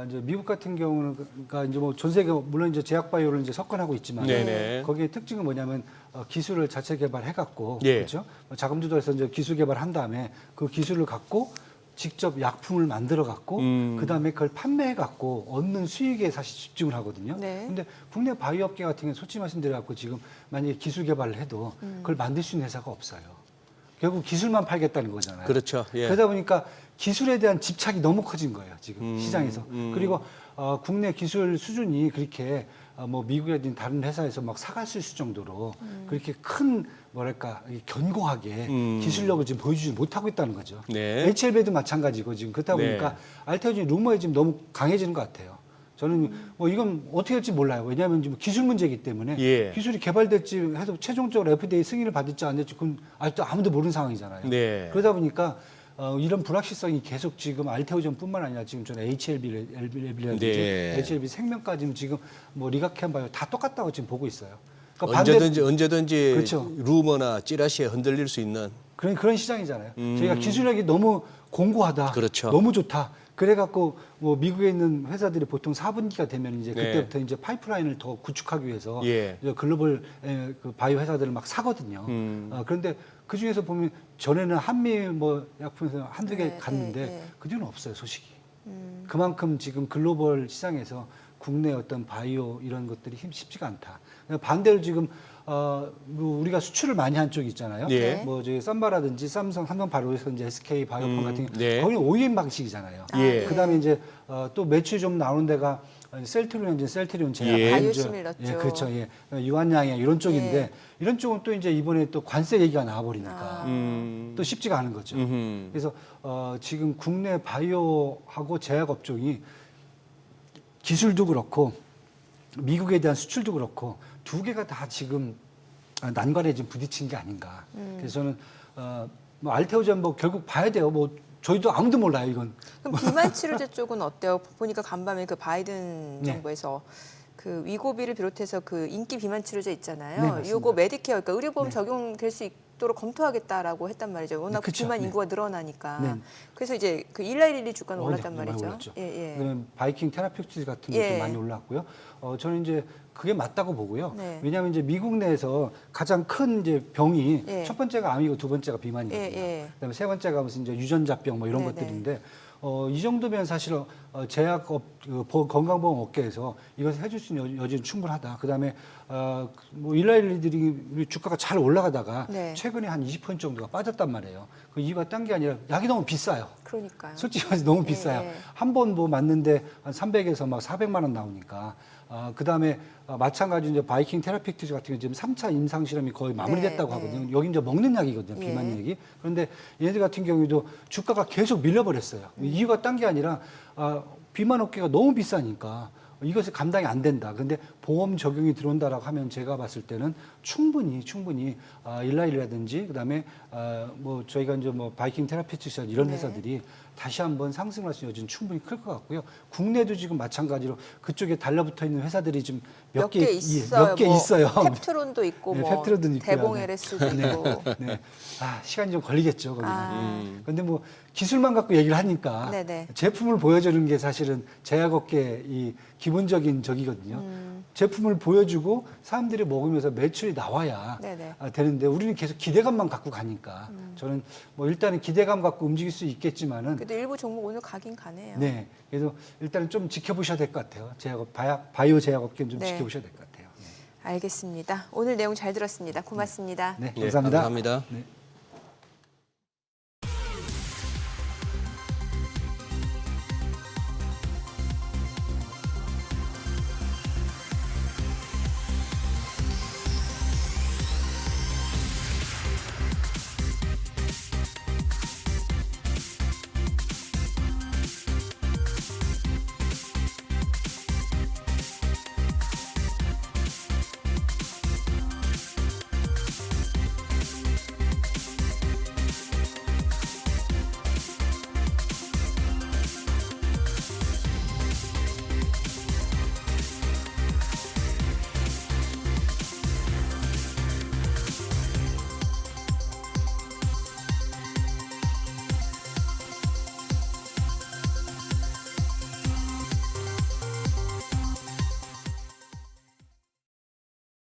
이제 미국 같은 경우는 그러니까 이제 뭐 전 세계 물론 이제 제약 바이오를 이제 석권하고 있지만 네네. 거기에 특징은 뭐냐면 기술을 자체 개발해 갖고 예. 그렇죠. 자금 조달해서 이제 기술 개발한 다음에 그 기술을 갖고 직접 약품을 만들어 갖고 그다음에 그걸 판매해 갖고 얻는 수익에 사실 집중을 하거든요. 네. 근데 국내 바이오 업계 같은 경우는 솔직히 말씀드려 갖고 지금 만약에 기술 개발을 해도 그걸 만들 수 있는 회사가 없어요. 결국 기술만 팔겠다는 거잖아요. 그렇죠. 예. 그러다 보니까 기술에 대한 집착이 너무 커진 거예요, 지금 시장에서. 그리고 국내 기술 수준이 그렇게 뭐 미국이라든지 다른 회사에서 막 사갔을 정도로 그렇게 큰 뭐랄까 견고하게 기술력을 지금 보여주지 못하고 있다는 거죠. 네. HLB도 마찬가지고 지금 그렇다 보니까 네. 알테오진 루머에 지금 너무 강해지는 것 같아요. 저는 뭐 이건 어떻게 할지 몰라요. 왜냐하면 지금 기술 문제이기 때문에 예. 기술이 개발될지 해도 최종적으로 FDA 승인을 받을지 안 될지 그건 아무도 모르는 상황이잖아요. 네. 그러다 보니까 이런 불확실성이 계속 지금 알테오전뿐만 아니라 지금 저는 HLB라든지 네. HLB 생명까지는 지금 뭐 리가캠바이오 다 똑같다고 지금 보고 있어요. 그러니까 언제든지 그렇죠. 루머나 찌라시에 흔들릴 수 있는 그런 시장이잖아요. 저희가 기술력이 너무 공고하다, 그렇죠. 너무 좋다. 그래갖고 뭐 미국에 있는 회사들이 보통 4분기가 되면 이제 네. 그때부터 이제 파이프라인을 더 구축하기 위해서 예. 이제 글로벌 그 바이오 회사들을 막 사거든요. 그런데 그 중에서 보면 전에는 한미 뭐 약품에서 한두 개 네, 갔는데 네, 네. 그 뒤는 없어요, 소식이. 그만큼 지금 글로벌 시장에서 국내 어떤 바이오 이런 것들이 쉽지가 않다. 반대로 지금 뭐 우리가 수출을 많이 한 쪽이 있잖아요. 네. 뭐 저희 삼바라든지 삼성 바이오에서 이제 SK 바이오폰 같은 게 네. 거기는 OEM 방식이잖아요. 예. 그다음에 이제 또 매출이 좀 나오는 데가 셀트리온 엔진, 셀트리온 제약, 예. 바이오시밀러죠. 예, 그렇죠. 예. 유한양행 이런 쪽인데 예. 이런 쪽은 또 이제 이번에 또 관세 얘기가 나와버리니까 음. 또 쉽지가 않은 거죠. 음흠. 그래서 지금 국내 바이오하고 제약 업종이 기술도 그렇고 미국에 대한 수출도 그렇고 두 개가 다 지금 난관에 지금 부딪힌 게 아닌가. 그래서 저는 뭐 알테오전 뭐 결국 봐야 돼요. 뭐 저희도 아무도 몰라요 이건. 그럼 비만 치료제 쪽은 어때요? 보니까 간밤에 그 바이든 네. 정부에서 그 위고비를 비롯해서 그 인기 비만 치료제 네, 있잖아요. 맞습니다. 요거 메디케어, 그러니까 의료보험 네. 적용될 수 있도록 검토하겠다라고 했단 말이죠. 워낙 네, 그쵸. 비만 네. 인구가 늘어나니까. 네. 그래서 이제 그 111 주가는 네, 올랐단 많이 말이죠. 올랐죠. 예, 예. 그다음에 바이킹 테라피utics 같은 것도 예. 많이 올랐고요. 저는 이제 그게 맞다고 보고요. 네. 왜냐하면 이제 미국 내에서 가장 큰 이제 병이 예. 첫 번째가 암이고 두 번째가 비만이거든요. 예, 예. 그다음에 세 번째가 무슨 이제 유전자병 뭐 이런 네, 것들인데 이 정도면 사실 제약업 건강보험 업계에서 이것을 해줄 수 있는 여지는 충분하다. 그다음에 뭐 일라일리들이 주가가 잘 올라가다가 네. 최근에 한 20% 정도가 빠졌단 말이에요. 그 이유가 딴 게 아니라 약이 너무 비싸요. 그러니까요. 솔직히 말해서 너무 예, 비싸요. 예. 한 번 뭐 맞는데 한 300에서 막 400만 원 나오니까. 그다음에 마찬가지로 이제 바이킹 테라피utics 같은 경우 지금 3차 임상 실험이 거의 마무리됐다고 네, 하거든요. 여기 이제 먹는 약이거든요. 예. 비만 약이. 그런데 얘네들 같은 경우에도 주가가 계속 밀려버렸어요. 이유가 딴 게 아니라 비만 업계가 너무 비싸니까 이것이 감당이 안 된다. 근데 보험 적용이 들어온다라고 하면 제가 봤을 때는 충분히 일라일이라든지 그다음에 뭐 저희가 이제 뭐 바이킹 테라피utics 이런 네. 회사들이 다시 한번 상승할 수 있는 여지는 충분히 클 것 같고요. 국내도 지금 마찬가지로 그쪽에 달라붙어 있는 회사들이 지금 몇 개 있어요. 몇 개 뭐 있어요. 펩트론도 있고 네, 뭐 펩트론도 있고요. 대봉 네. LS도 있고. 네. 시간이 좀 걸리겠죠, 거기는. 아. 근데 뭐 기술만 갖고 얘기를 하니까 네네. 제품을 보여주는 게 사실은 제약업계 이 기본적인 적이거든요. 제품을 보여주고 사람들이 먹으면서 매출이 나와야 네네. 되는데 우리는 계속 기대감만 갖고 가니까 저는 뭐 일단은 기대감 갖고 움직일 수 있겠지만은 그래도 일부 종목 오늘 가긴 가네요. 네. 그래서 일단은 좀 지켜보셔야 될 것 같아요. 제약업 바이오 제약업계는 좀 네. 지켜보셔야 될 것 같아요. 네. 알겠습니다. 오늘 내용 잘 들었습니다. 고맙습니다. 네, 예, 감사합니다. 감사합니다. 네.